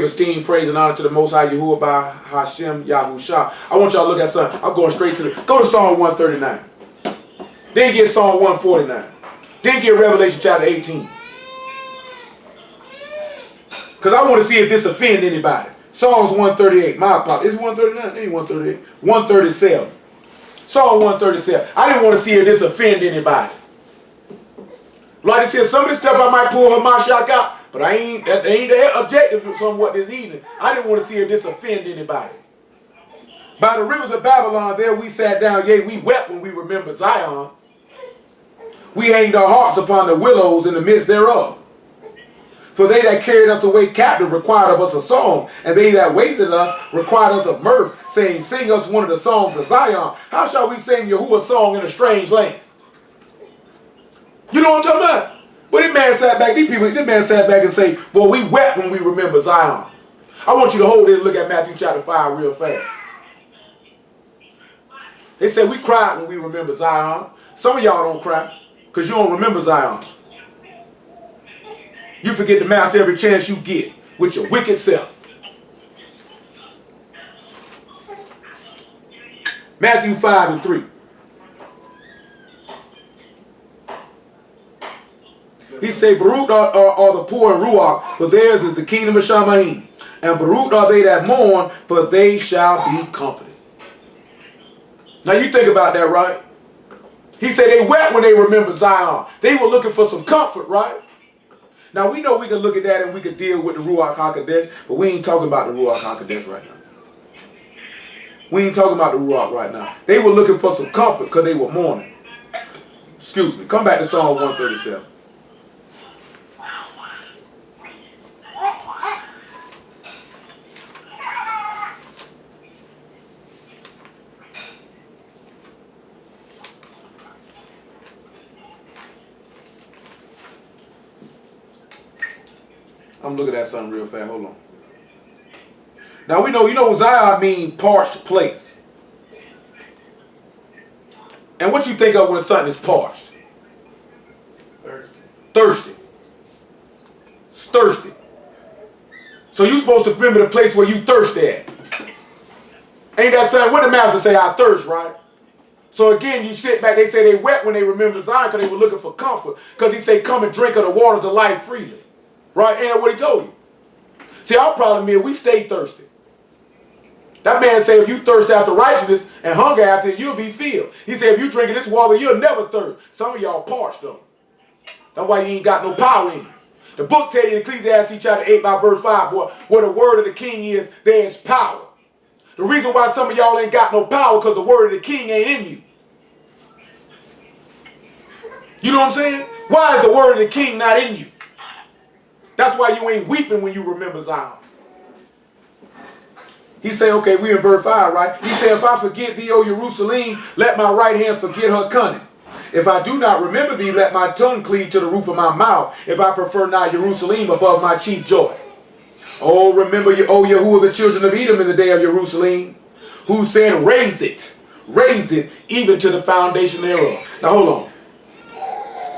esteem, praise, and honor to the Most High Yahuwah by Hashem Yahusha. I want y'all to look at something. I'm going straight to go to Psalm 139. Then get Psalm 149. Then get Revelation chapter 18. Because I want to see if this offends anybody. Psalms 138. My apologies. It's 139. It ain't 138. 137. Psalm 137. I didn't want to see if this offend anybody. Like I said, some of the stuff I might pull Hamashiach out, but that ain't the objective somewhat this evening. I didn't want to see if this offend anybody. By the rivers of Babylon, there we sat down, yea, we wept when we remembered Zion. We hanged our hearts upon the willows in the midst thereof. For they that carried us away captive required of us a song, and they that wasted us required us of mirth, saying, sing us one of the songs of Zion. How shall we sing Yahuwah's song in a strange land? You know what I'm talking about? But this man sat back and say, well, we wept when we remember Zion. I want you to hold it and look at Matthew chapter 5 real fast. They said we cried when we remember Zion. Some of y'all don't cry because you don't remember Zion. You forget the master every chance you get with your wicked self. Matthew 5 and 3. He say, Baruch are the poor in Ruach, for theirs is the kingdom of Shamaim. And Baruch are they that mourn, for they shall be comforted. Now you think about that, right? He said they wept when they remember Zion. They were looking for some comfort, right? Now we know we can look at that and we can deal with the Ruach HaKodesh, but we ain't talking about the Ruach HaKodesh right now. We ain't talking about the Ruach right now. They were looking for some comfort because they were mourning. Excuse me. Come back to Psalm 137. I'm looking at something real fast. Hold on. Now we know, you know, Zion means parched place. And what you think of when something is parched? Thirsty. Thirsty. It's thirsty. So you're supposed to remember the place where you thirsty at. Ain't that something? What the master say? I thirst, right? So again, you sit back. They say they wept when they remember Zion because they were looking for comfort. Because he said, come and drink of the waters of life freely. Right? Ain't that what he told you? See, our problem is we stay thirsty. That man said if you thirst after righteousness and hunger after it, you'll be filled. He said if you drink of this water, you'll never thirst. Some of y'all parched though. That's why you ain't got no power in you. The book tell you in Ecclesiastes chapter 8 by verse 5, boy, where the word of the king is, there's power. The reason why some of y'all ain't got no power because the word of the king ain't in you. You know what I'm saying? Why is the word of the king not in you? That's why you ain't weeping when you remember Zion. He say, okay, we in verse 5, right? He said, if I forget thee, O Jerusalem, let my right hand forget her cunning. If I do not remember thee, let my tongue cleave to the roof of my mouth. If I prefer not Jerusalem above my chief joy. Oh, remember, O Yahuwah, the children of Edom in the day of Jerusalem, who said, raise it, even to the foundation thereof. Now, hold on.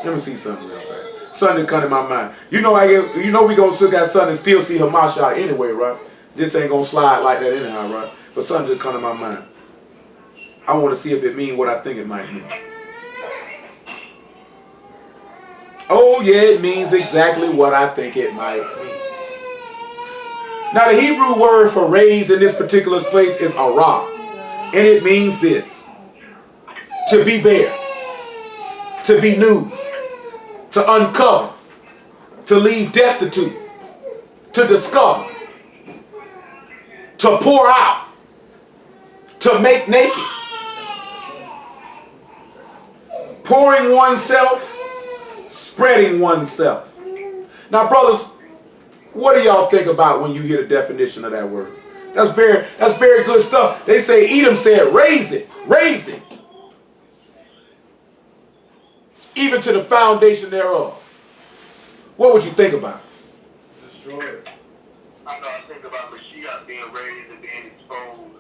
Let me see something real fast. Something come in my mind. You know we gonna still got something and still see Hamashiach anyway, right? This ain't gonna slide like that anyhow, right? But something just come to my mind. I want to see if it mean what I think it might mean. Oh yeah, it means exactly what I think it might mean. Now the Hebrew word for raise in this particular place is arah. And it means this. To be bare. To be nude. To uncover, to leave destitute, to discover, to pour out, to make naked, pouring oneself, spreading oneself. Now, brothers, what do y'all think about when you hear the definition of that word? That's very good stuff. They say Edom said, raise it, even to the foundation thereof. What would you think about? Destroy it. I think about Mashiach being raised and being exposed.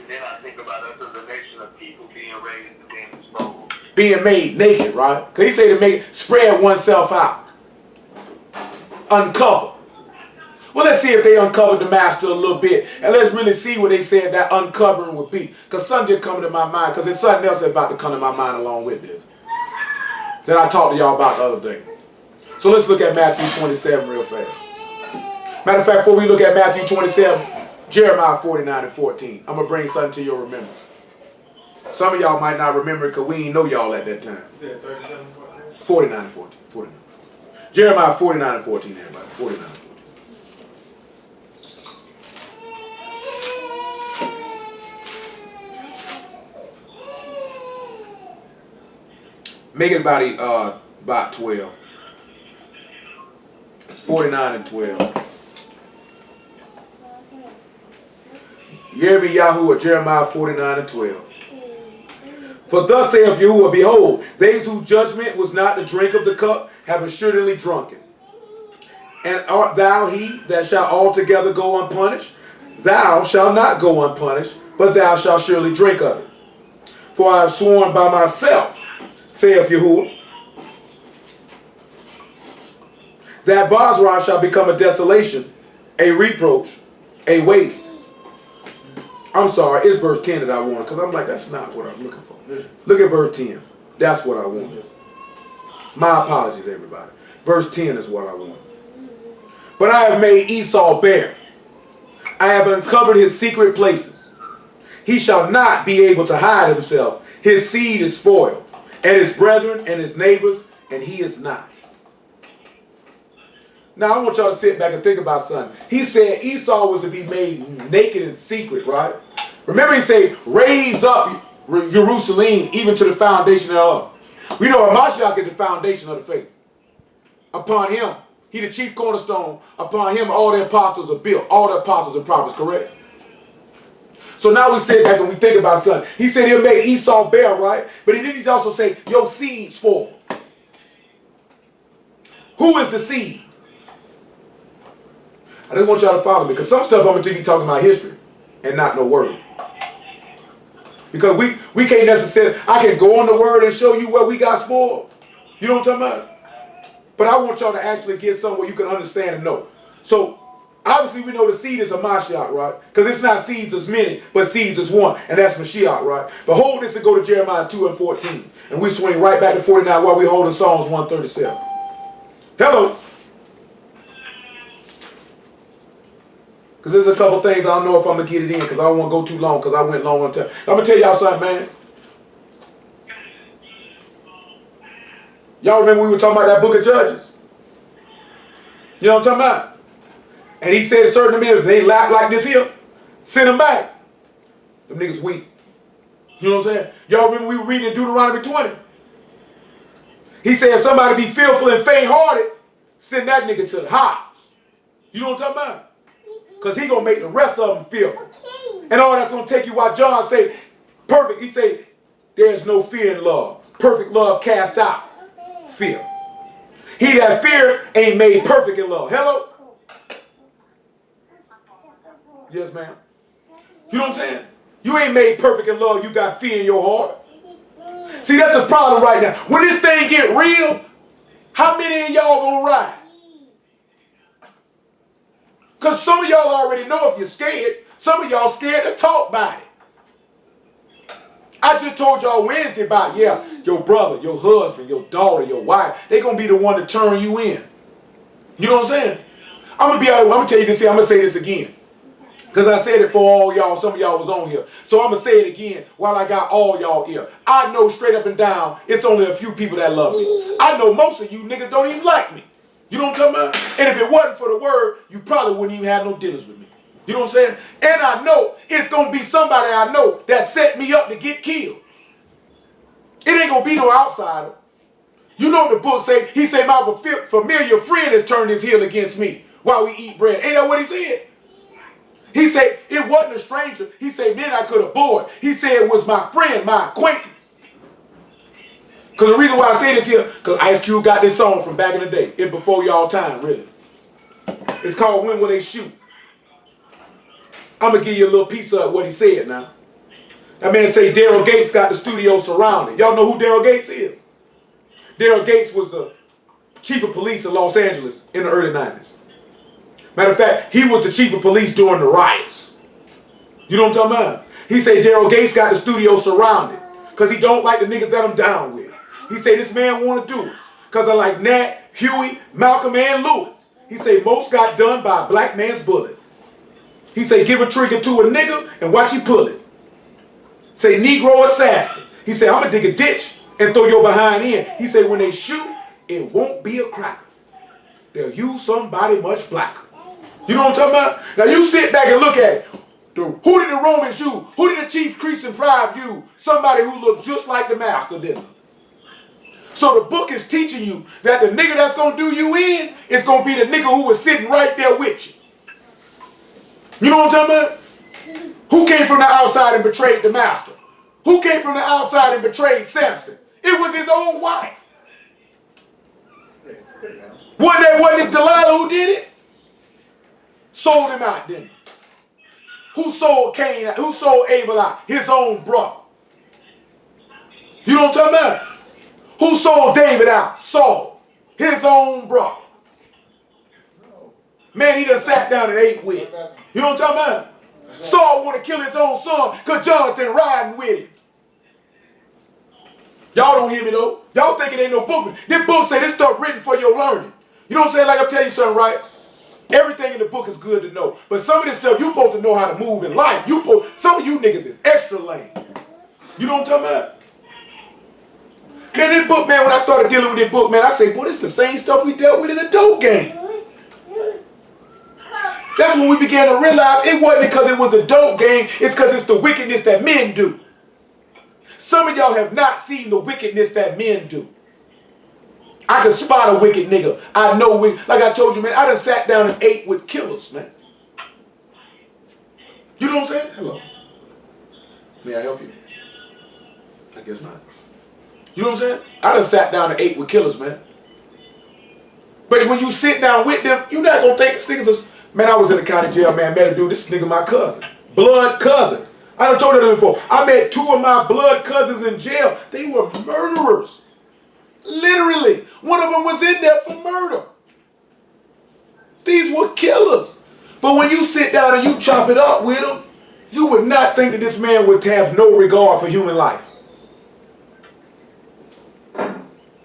Then I think about us as a nation of people being raised and being exposed. Being made naked, right? Because he said to spread oneself out. Uncover. Well, let's see if they uncovered the master a little bit. And let's really see what they said that uncovering would be. Because something did come to my mind. Because there's something else that's about to come to my mind along with this. That I talked to y'all about the other day. So let's look at Matthew 27 real fast. Matter of fact, before we look at Matthew 27, Jeremiah 49 and 14. I'm going to bring something to your remembrance. Some of y'all might not remember it because we ain't know y'all at that time. Is it 37 and 14? 49 and 14. 49 and 14. Jeremiah 49 and 14, everybody. 49 and 14. Make it about 12. 49 and 12. Hear me, Yahuwah, Jeremiah 49 and 12. For thus saith Yahuwah, behold, they whose judgment was not to drink of the cup have assuredly drunken. And art thou he that shall altogether go unpunished? Thou shalt not go unpunished, but thou shalt surely drink of it. For I have sworn by myself, saith Yahuwah, that Basra shall become a desolation, a reproach, a waste. I'm sorry, it's verse 10 that I wanted, because I'm like, that's not what I'm looking for. Look at verse 10. That's what I wanted. My apologies, everybody. Verse 10 is what I wanted. But I have made Esau bare. I have uncovered his secret places. He shall not be able to hide himself. His seed is spoiled, and his brethren and his neighbors, and he is not. Now, I want y'all to sit back and think about something. He said Esau was to be made naked in secret, right? Remember he said, raise up Jerusalem even to the foundation thereof. We know Hamashiach is the foundation of the faith. Upon him, he the chief cornerstone. Upon him, all the apostles are built. All the apostles and prophets, correct? So now we sit back and we think about something. He said he'll make Esau bare, right? But then he's also say, your seed spoiled. Who is the seed? I just want y'all to follow me, because some stuff I'm going to be talking about history and not no word. Because we can't necessarily, I can go on the word and show you where we got spoiled. You know what I'm talking about? But I want y'all to actually get somewhere you can understand and know. So, obviously we know the seed is a Mashiach, right? Because it's not seeds as many, but seeds as one, and that's Mashiach, right? But hold this and go to Jeremiah 2 and 14. And we swing right back to 49 while we holding Psalms 137. Hello? Because there's a couple things I don't know if I'm going to get it in, because I don't want to go too long, because I went long on time. I'm going to tell y'all something, man. Y'all remember we were talking about that book of Judges? You know what I'm talking about? And he said certain men, if they lap like this here, send them back. Them niggas weak. You know what I'm saying? Y'all remember we were reading in Deuteronomy 20? He said if somebody be fearful and faint-hearted, send that nigga to the house. You know what I'm talking about? Because he going to make the rest of them fearful. And all that's going to take you while John say, perfect. He say, there's no fear in love. Perfect love cast out fear. He that fear ain't made perfect in love. Hello? Yes, ma'am. You know what I'm saying? You ain't made perfect in love. You got fear in your heart. See, that's the problem right now. When this thing get real, how many of y'all going to ride? Because some of y'all already know if you're scared. Some of y'all scared to talk about it. I just told y'all Wednesday about, yeah, your brother, your husband, your daughter, your wife, they going to be the one to turn you in. You know what I'm saying? I'm going to tell you this here. I'm going to say this again. Because I said it for all y'all. Some of y'all was on here. So I'm going to say it again while I got all y'all here. I know straight up and down it's only a few people that love me. I know most of you niggas don't even like me. You know what I'm talking about? And if it wasn't for the word, you probably wouldn't even have no dealings with me. You know what I'm saying? And I know it's going to be somebody I know that set me up to get killed. It ain't going to be no outsider. You know what the book say? He said, my familiar friend has turned his heel against me while we eat bread. Ain't that what he said? He said, it wasn't a stranger. He said, then I could have bore it. He said it was my friend, my acquaintance. Because the reason why I say this here, because Ice Cube got this song from back in the day. It before y'all time, really. It's called When Will They Shoot? I'm going to give you a little piece of what he said now. That man say Daryl Gates got the studio surrounded. Y'all know who Daryl Gates is? Daryl Gates was the chief of police in Los Angeles in the early 90s. Matter of fact, he was the chief of police during the riots. You know what I'm talking about? He said Daryl Gates got the studio surrounded because he don't like the niggas that I'm down with. He said this man want to do it because I like Nat, Huey, Malcolm, and Lewis. He said most got done by a black man's bullet. He said give a trigger to a nigga and watch he pull it. Say Negro assassin. He said I'm going to dig a ditch and throw your behind in. He said when they shoot, it won't be a cracker. They'll use somebody much blacker. You know what I'm talking about? Now you sit back and look at it. Who did the Romans use? Who did the chief priests and pride use? Somebody who looked just like the master, didn't. So the book is teaching you that the nigga that's going to do you in is going to be the nigga who was sitting right there with you. You know what I'm talking about? Who came from the outside and betrayed the master? Who came from the outside and betrayed Samson? It was his own wife. Wasn't it Delilah who did it? Sold him out, didn't he? Who sold Cain out? Who sold Abel out? His own brother. You know what I'm talking about? Who sold David out? Saul. His own brother. Man, he done sat down and ate with him. You know what I'm talking about? Saul want to kill his own son because Jonathan riding with him. Y'all don't hear me though. Y'all think it ain't no book. This book say this stuff written for your learning. You know what I'm saying? Like I'm telling you something, right? Everything in the book is good to know. But some of this stuff you supposed to know how to move in life. Some of you niggas is extra lame. You know what I'm talking about? Man, this book, man, when I started dealing with this book, man, I say, boy, this is the same stuff we dealt with in the dope game. That's when we began to realize it wasn't because it was the dope game, it's because it's the wickedness that men do. Some of y'all have not seen the wickedness that men do. I can spot a wicked nigga. I know, like I told you, man, I done sat down and ate with killers, man. You know what I'm saying? Hello. May I help you? I guess not. You know what I'm saying? I done sat down and ate with killers, man. But when you sit down with them, you're not going to think this nigga's a... Man, I was in the county jail, man. Met a dude, this nigga my cousin. Blood cousin. I done told you that before. I met two of my blood cousins in jail. They were murderers. Literally. One of them was in there for murder. These were killers. But when you sit down and you chop it up with them, you would not think that this man would have no regard for human life.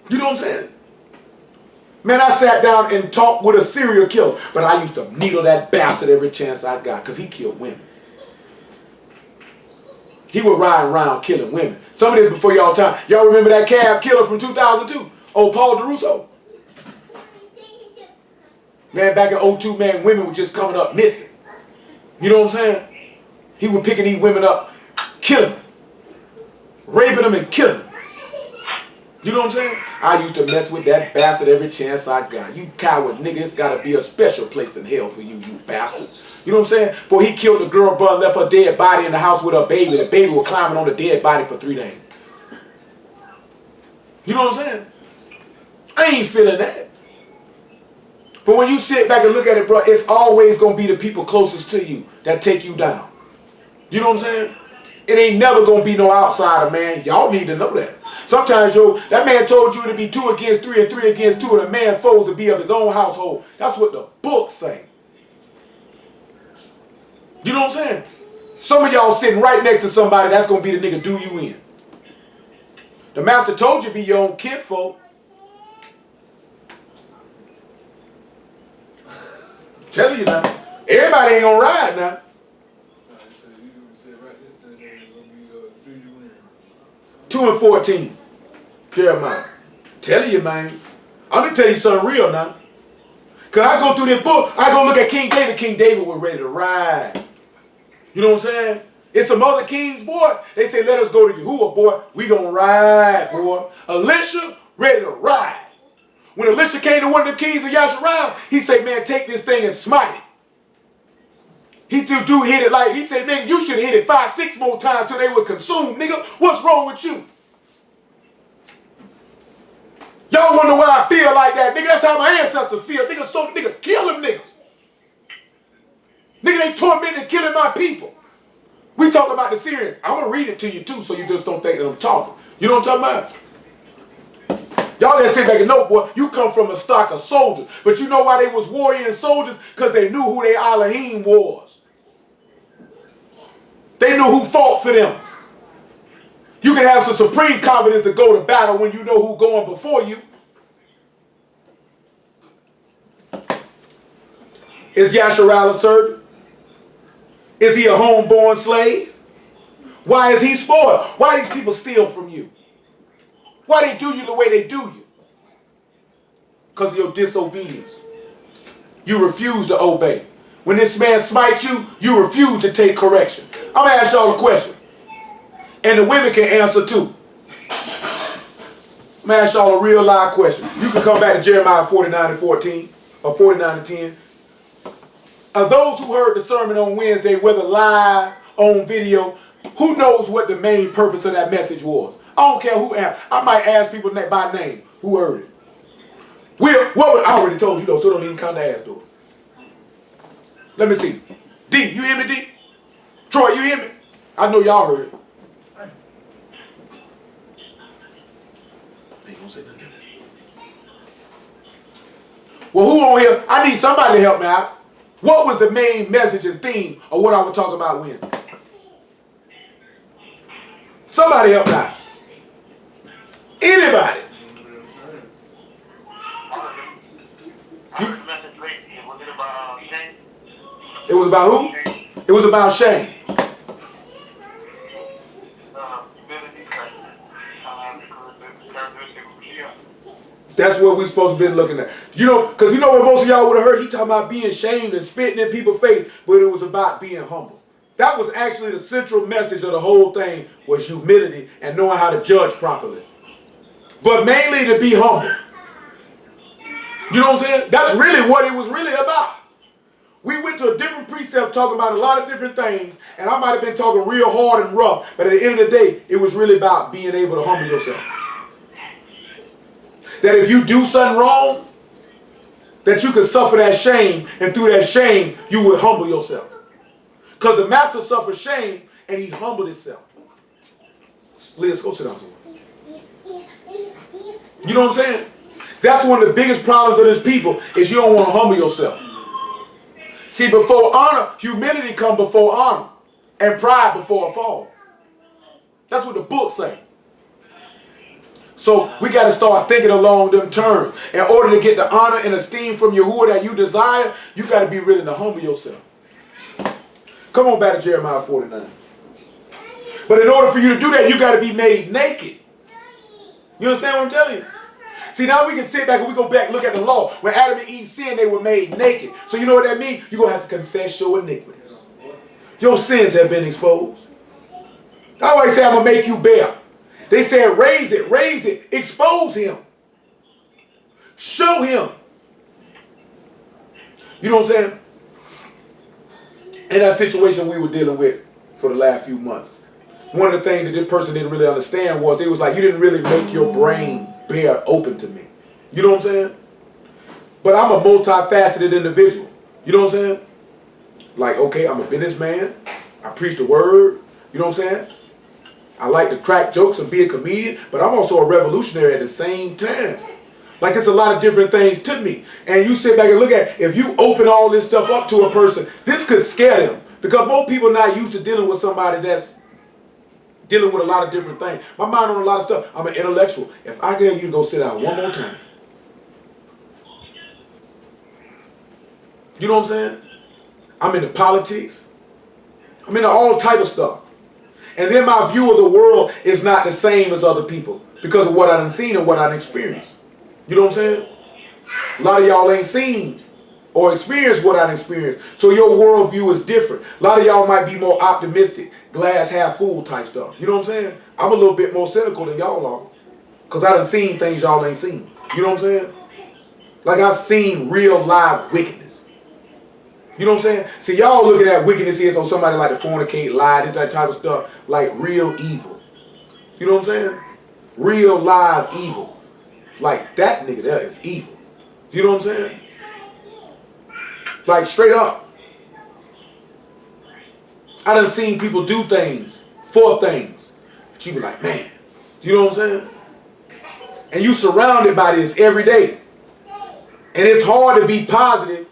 You know what I'm saying? Man, I sat down and talked with a serial killer, but I used to needle that bastard every chance I got because he killed women. He would ride around killing women. Some of this before y'all time. Y'all remember that cab killer from 2002? Old Paul DeRusso? Man, back in 02, man, women were just coming up missing. You know what I'm saying? He was picking these women up, killing them, raping them and killing them. You know what I'm saying? I used to mess with that bastard every chance I got. You coward nigga, it's gotta be a special place in hell for you, you bastards. You know what I'm saying? Boy, he killed the girl, bro, and left her dead body in the house with her baby. The baby was climbing on the dead body for 3 days. You know what I'm saying? I ain't feeling that. But when you sit back and look at it, bro, it's always gonna be the people closest to you that take you down. You know what I'm saying? It ain't never gonna be no outsider, man. Y'all need to know that. Sometimes, that man told you to be 2 against 3 and 3 against 2, and a man foes to be of his own household. That's what the book say. You know what I'm saying? Some of y'all sitting right next to somebody that's gonna be the nigga do you in. The master told you to be your own kinfolk. Telling you now, everybody ain't gonna ride now. 2 and 14, Jeremiah. Telling you, man. I'm gonna tell you something real now. Cause I go through this book, I go look at King David. King David was ready to ride. You know what I'm saying? It's some other kings, boy. They say, let us go to Yahuwah, boy. We gonna ride, boy. Elisha, ready to ride. When Elisha came to one of the kings of Yasharal, he said, man, take this thing and smite it. He do hit it like, he said, nigga, you should have hit it 5, 6 more times till they were consumed, nigga. What's wrong with you? Y'all wonder why I feel like that, nigga. That's how my ancestors feel. Nigga, kill them niggas. Nigga, they tormenting and killing my people. We talking about the Syrians. I'm going to read it to you too so you just don't think that I'm talking. You know what I'm talking about? Y'all gotta sit back and know, boy, you come from a stock of soldiers. But you know why they was warrior soldiers? Because they knew who their Elohim was. They knew who fought for them. You can have some supreme confidence to go to battle when you know who's going before you. Is Yasharal a servant? Is he a homeborn slave? Why is he spoiled? Why these people steal from you? Why they do you the way they do you? Because of your disobedience. You refuse to obey. When this man smites you, you refuse to take correction. I'm going to ask y'all a question. And the women can answer too. I'm going to ask y'all a real live question. You can come back to Jeremiah 49:14 or 49:10. Of those who heard the sermon on Wednesday, whether live, on video, who knows what the main purpose of that message was? I don't care who asked. I might ask people by name who heard it. I already told you though, so don't even count the ass door. Let me see. D, you hear me, D? Troy, you hear me? I know y'all heard it. They ain't gonna say nothing. Well, who on here? I need somebody to help me out. What was the main message and theme of what I was talking about Wednesday? Somebody help me out. Anybody? It was about who? It was about shame. That's what we're supposed to be looking at. You know, because you know what most of y'all would have heard? He talking about being shamed and spitting in people's face, but it was about being humble. That was actually the central message of the whole thing, was humility and knowing how to judge properly. But mainly to be humble. You know what I'm saying? That's really what it was really about. We went to a different precept talking about a lot of different things, and I might have been talking real hard and rough, but at the end of the day, it was really about being able to humble yourself. That if you do something wrong, that you could suffer that shame, and through that shame, you would humble yourself. Because the master suffered shame, and he humbled himself. Liz, go sit down somewhere. You know what I'm saying? That's one of the biggest problems of this people, is you don't want to humble yourself. See, before honor, humility comes before honor, and pride before a fall. That's what the book say. So we got to start thinking along them terms. In order to get the honor and esteem from Yahuwah that you desire, you got to be willing to humble yourself. Come on back to Jeremiah 49. But in order for you to do that, you got to be made naked. You understand what I'm telling you? See, now we can sit back and we go back and look at the law. When Adam and Eve sinned, they were made naked. So you know what that means? You're going to have to confess your iniquities. Your sins have been exposed. I always say, I'm going to make you bare. They said, raise it, expose him. Show him. You know what I'm saying? In that situation we were dealing with for the last few months, one of the things that this person didn't really understand was, they was like, you didn't really make your brain bare open to me. You know what I'm saying? But I'm a multifaceted individual. You know what I'm saying? Like, okay, I'm a businessman. I preach the word. You know what I'm saying? I like to crack jokes and be a comedian, but I'm also a revolutionary at the same time. Like, it's a lot of different things to me. And you sit back and look at, if you open all this stuff up to a person, this could scare them. Because most people are not used to dealing with somebody that's dealing with a lot of different things. My mind on a lot of stuff. I'm an intellectual. If I get you to go sit down one more time. You know what I'm saying? I'm into politics. I'm into all type of stuff. And then my view of the world is not the same as other people because of what I done seen and what I done experienced. You know what I'm saying? A lot of y'all ain't seen or experienced what I done experienced. So your worldview is different. A lot of y'all might be more optimistic, glass half full type stuff. You know what I'm saying? I'm a little bit more cynical than y'all are. Because I done seen things y'all ain't seen. You know what I'm saying? Like, I've seen real live wickedness. You know what I'm saying? See, y'all looking at wickedness here, so somebody like to fornicate, lie, that type of stuff, like real evil. You know what I'm saying? Real live evil. Like, that nigga there is evil. You know what I'm saying? Like, straight up. I done seen people do things for things. But you be like, man. You know what I'm saying? And you surrounded by this every day. And it's hard to be positive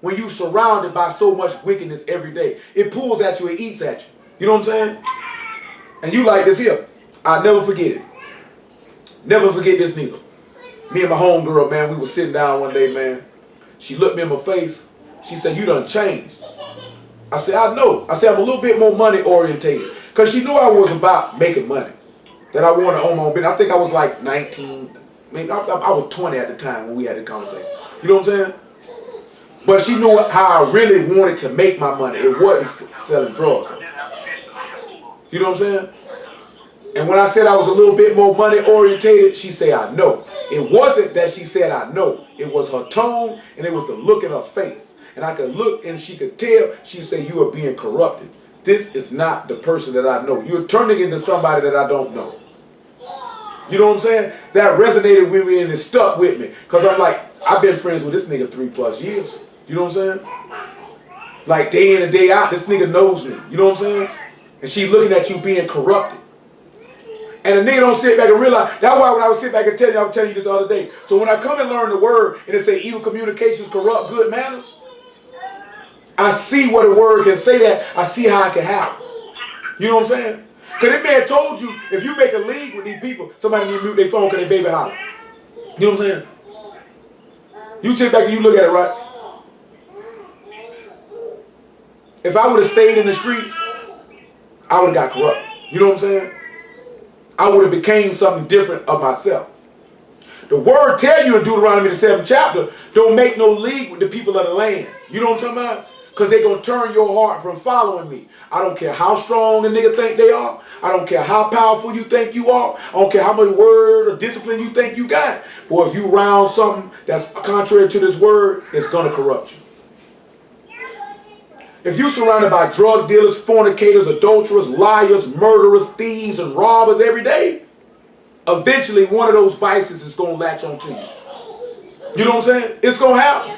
when you surrounded by so much wickedness every day. It pulls at you, it eats at you. You know what I'm saying? And you like this here. I'll never forget it. Never forget this neither. Me and my homegirl, man, we were sitting down one day, man. She looked me in my face. She said, you done changed. I said, I know. I said, I'm a little bit more money orientated. Because she knew I was about making money. That I wanted to own my own business. I think I was like 19. Maybe I was 20 at the time when we had the conversation. You know what I'm saying? But she knew how I really wanted to make my money. It wasn't selling drugs. You know what I'm saying? And when I said I was a little bit more money orientated, she said, I know. It wasn't that she said, I know. It was her tone and it was the look in her face. And I could look and she could tell, she said, you are being corrupted. This is not the person that I know. You're turning into somebody that I don't know. You know what I'm saying? That resonated with me and it stuck with me. Because I'm like, I've been friends with this nigga 3+ years. You know what I'm saying? Like day in and day out, this nigga knows me. You know what I'm saying? And she looking at you being corrupted. And a nigga don't sit back and realize. That's why when I was sitting back and telling you, I was telling you this the other day. So when I come and learn the word and it say evil communications corrupt good manners, I see what a word can say that. I see how it can happen. You know what I'm saying? Because this man told you, if you make a league with these people, somebody need to mute their phone because they baby holler. You know what I'm saying? You sit back and you look at it, right? If I would have stayed in the streets, I would have got corrupt. You know what I'm saying? I would have became something different of myself. The word tell you in Deuteronomy the 7th chapter, don't make no league with the people of the land. You know what I'm talking about? Because they're going to turn your heart from following me. I don't care how strong a nigga think they are. I don't care how powerful you think you are. I don't care how much word or discipline you think you got. Boy, if you round something that's contrary to this word, it's going to corrupt you. If you're surrounded by drug dealers, fornicators, adulterers, liars, murderers, thieves, and robbers every day, eventually one of those vices is going to latch onto you. You know what I'm saying? It's going to happen.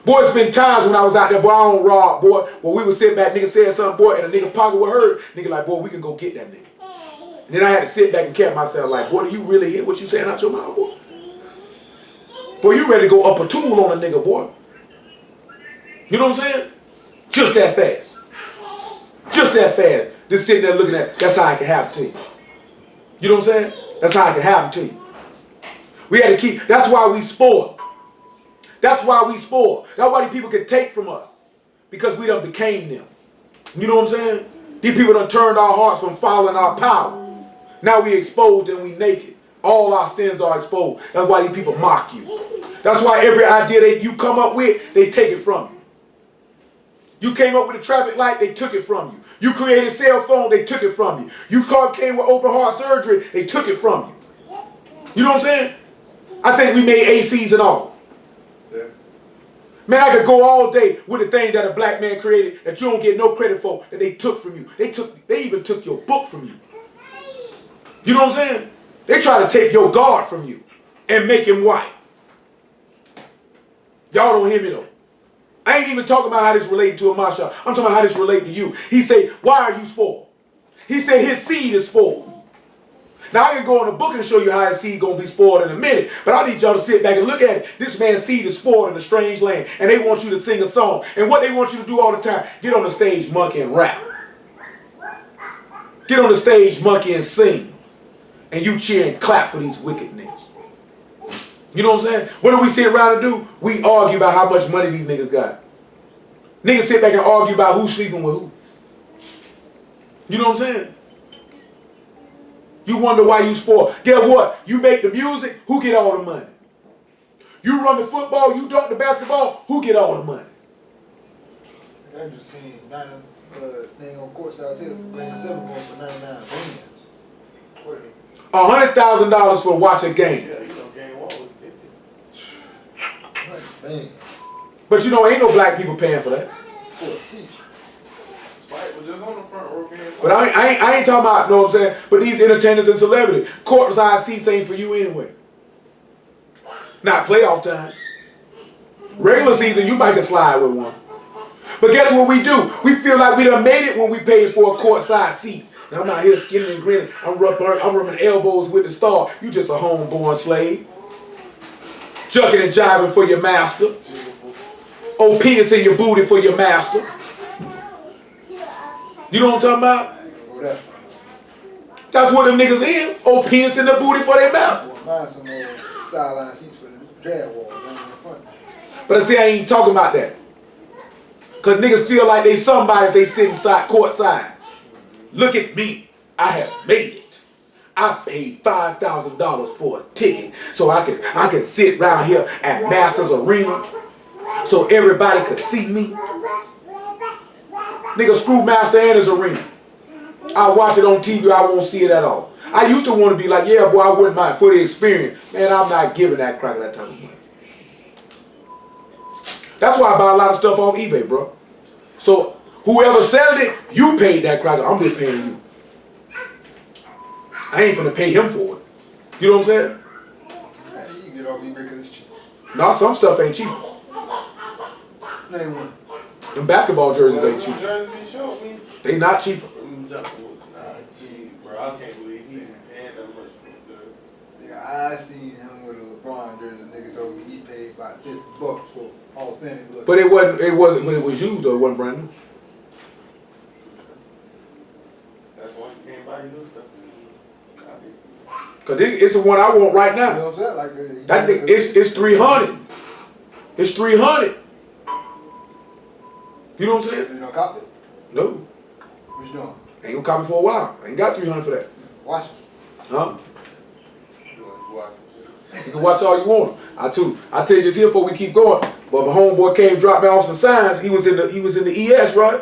Boy, it's been times when I was out there, boy, I don't rob, boy. When we was sitting back, nigga said something, boy, and a nigga pocket was hurt. Nigga like, boy, we can go get that nigga. And then I had to sit back and catch myself like, boy, do you really hear what you saying out your mouth, boy? Boy, you ready to go up a tool on a nigga, boy. You know what I'm saying? Just that fast. Just that fast. Just sitting there looking at, that's how it can happen to you. You know what I'm saying? That's how it can happen to you. We had to keep, that's why we spoil. That's why we spoil. That's why these people can take from us. Because we done became them. You know what I'm saying? These people done turned our hearts from following our power. Now we exposed and we naked. All our sins are exposed. That's why these people mock you. That's why every idea that you come up with, they take it from you. You came up with a traffic light, they took it from you. You created a cell phone, they took it from you. You came with open heart surgery, they took it from you. You know what I'm saying? I think we made ACs and all. Yeah. Man, I could go all day with the thing that a black man created that you don't get no credit for, that they took from you. They even took your book from you. You know what I'm saying? They try to take your God from you and make him white. Y'all don't hear me though. I ain't even talking about how this relates to Amasha. I'm talking about how this relates to you. He said, why are you spoiled? He said his seed is spoiled. Now I can go in the book and show you how his seed gonna be spoiled in a minute. But I need y'all to sit back and look at it. This man's seed is spoiled in a strange land. And they want you to sing a song. And what they want you to do all the time, get on the stage, monkey, and rap. Get on the stage, monkey, and sing. And you cheer and clap for these wicked niggas. You know what I'm saying? What do we sit around and do? We argue about how much money these niggas got. Niggas sit back and argue about who's sleeping with who. You know what I'm saying? You wonder why you spoil. Guess what? You make the music, who get all the money? You run the football, you dunk the basketball, who get all the money? I just seen they on courtside ticket for Grand 7 going for 99 bands. $100,000 for watch a game. Yeah, you know, game 1 was 50. But you know, ain't no black people paying for that. For a seat. Spike was just on the front row. But I ain't talking about, know what I'm saying? But these entertainers and celebrities, courtside seats ain't for you anyway. Not playoff time. Regular season, you might can slide with one. But guess what we do? We feel like we done made it when we paid for a courtside seat. And I'm out here skinning and grinning. I'm rubbing elbows with the star. You just a homeborn slave. Jucking and jiving for your master. Old penis in your booty for your master. You know what I'm talking about? I ain't gonna go that far. That's what them niggas is. Old penis in the booty for their master. Find some sideline seats for the drag wall down in the front. But I see, I ain't talking about that. Cause niggas feel like they somebody if they sit inside courtside. Look at me. I have made it. I paid $5,000 for a ticket so I can sit around here at Masters Arena so everybody could see me. Nigga, screw Master and his arena. I watch it on TV, I won't see it at all. I used to want to be like, yeah, boy, I wouldn't mind for the experience. Man, I'm not giving that cracker that type of money. That's why I buy a lot of stuff off eBay, bro. So whoever selling it, you paid that cracker. I'm just paying you. I ain't finna pay him for it. You know what I'm saying? Man, you can get off eBay because it's cheap. Nah, some stuff ain't cheap. Name one. Them basketball jerseys ain't cheap. Jerseys he showed me. They not cheaper. Them jumpers was not cheap, bro. I can't believe he paying that much for the. Yeah, I seen him with a LeBron jersey. Nigga told me he paid about $50 for authentic look. But it wasn't when it was used though, it wasn't brand new. That's why he can't buy new stuff. Cause it's the one I want right You know now. what I'm saying? Like, That nigga, it's 300. It's 300. You know what I'm saying? You don't copy it? No, What you doing? ain't gonna copy for a while. I ain't got 300 for that. Watch it. Huh? Watch You can watch all you want. I tell you this here before we keep going. But my homeboy came, dropped me off some signs. He was in the ES, right?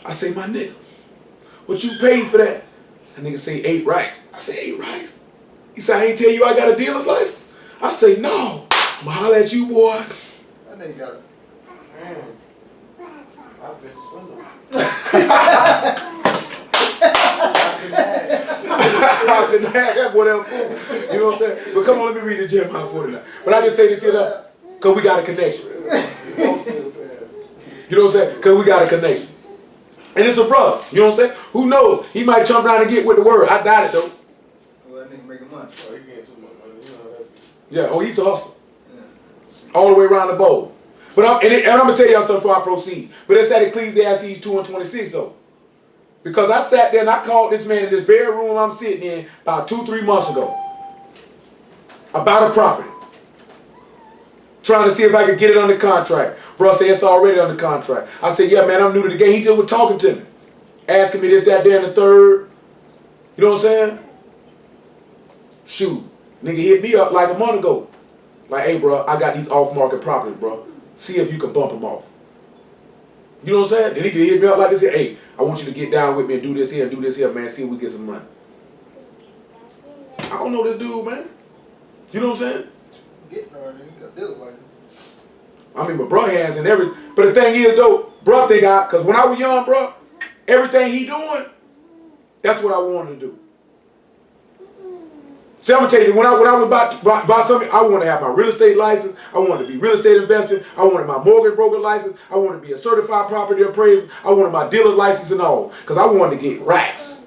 I say, my nigga, what you paid for that? That nigga say 8 racks. I say 8 racks. He said, I ain't tell you I got a dealer's license. I say, no. I'ma holler at you, boy. That nigga got it. Man, I've been swindled. I've been hacked, that boy that fool. You know what I'm saying? But come on, let me read the Jeremiah 49. But I just say this here though, because we got a connection. You know what I'm saying? Because we got a connection. And it's a brother. You know what I'm saying? Who knows? He might jump down and get with the word. I doubt it though. Well, that nigga making money. Oh, he getting too much money. You know that. Yeah, oh, he's a hustler. Yeah. All the way around the bowl. But I'm going to tell y'all something before I proceed. But it's that Ecclesiastes 2:26 though. Because I sat there and I called this man in this very room I'm sitting in about 2-3 months ago. About a property. Trying to see if I could get it under contract. Bro said it's already under contract. I said, yeah, man, I'm new to the game. He just was talking to me. Asking me this, that, there, and the third. You know what I'm saying? Shoot. Nigga hit me up like a month ago. Like, hey, bro, I got these off-market properties, bro. See if you can bump them off. You know what I'm saying? Then he did hit me up like this here. Hey, I want you to get down with me and do this here and do this here, man. See if we get some money. I don't know this dude, man. You know what I'm saying? Getting her, nigga. Got deal like it. I mean, but bro has and every. But the thing is, though, bro think because when I was young, bro, everything he doing, that's what I wanted to do. See, I'm gonna tell you, when I was about to buy something, I wanted to have my real estate license. I wanted to be real estate investing. I wanted my mortgage broker license. I wanted to be a certified property appraiser. I wanted my dealer license and all, because I wanted to get racks.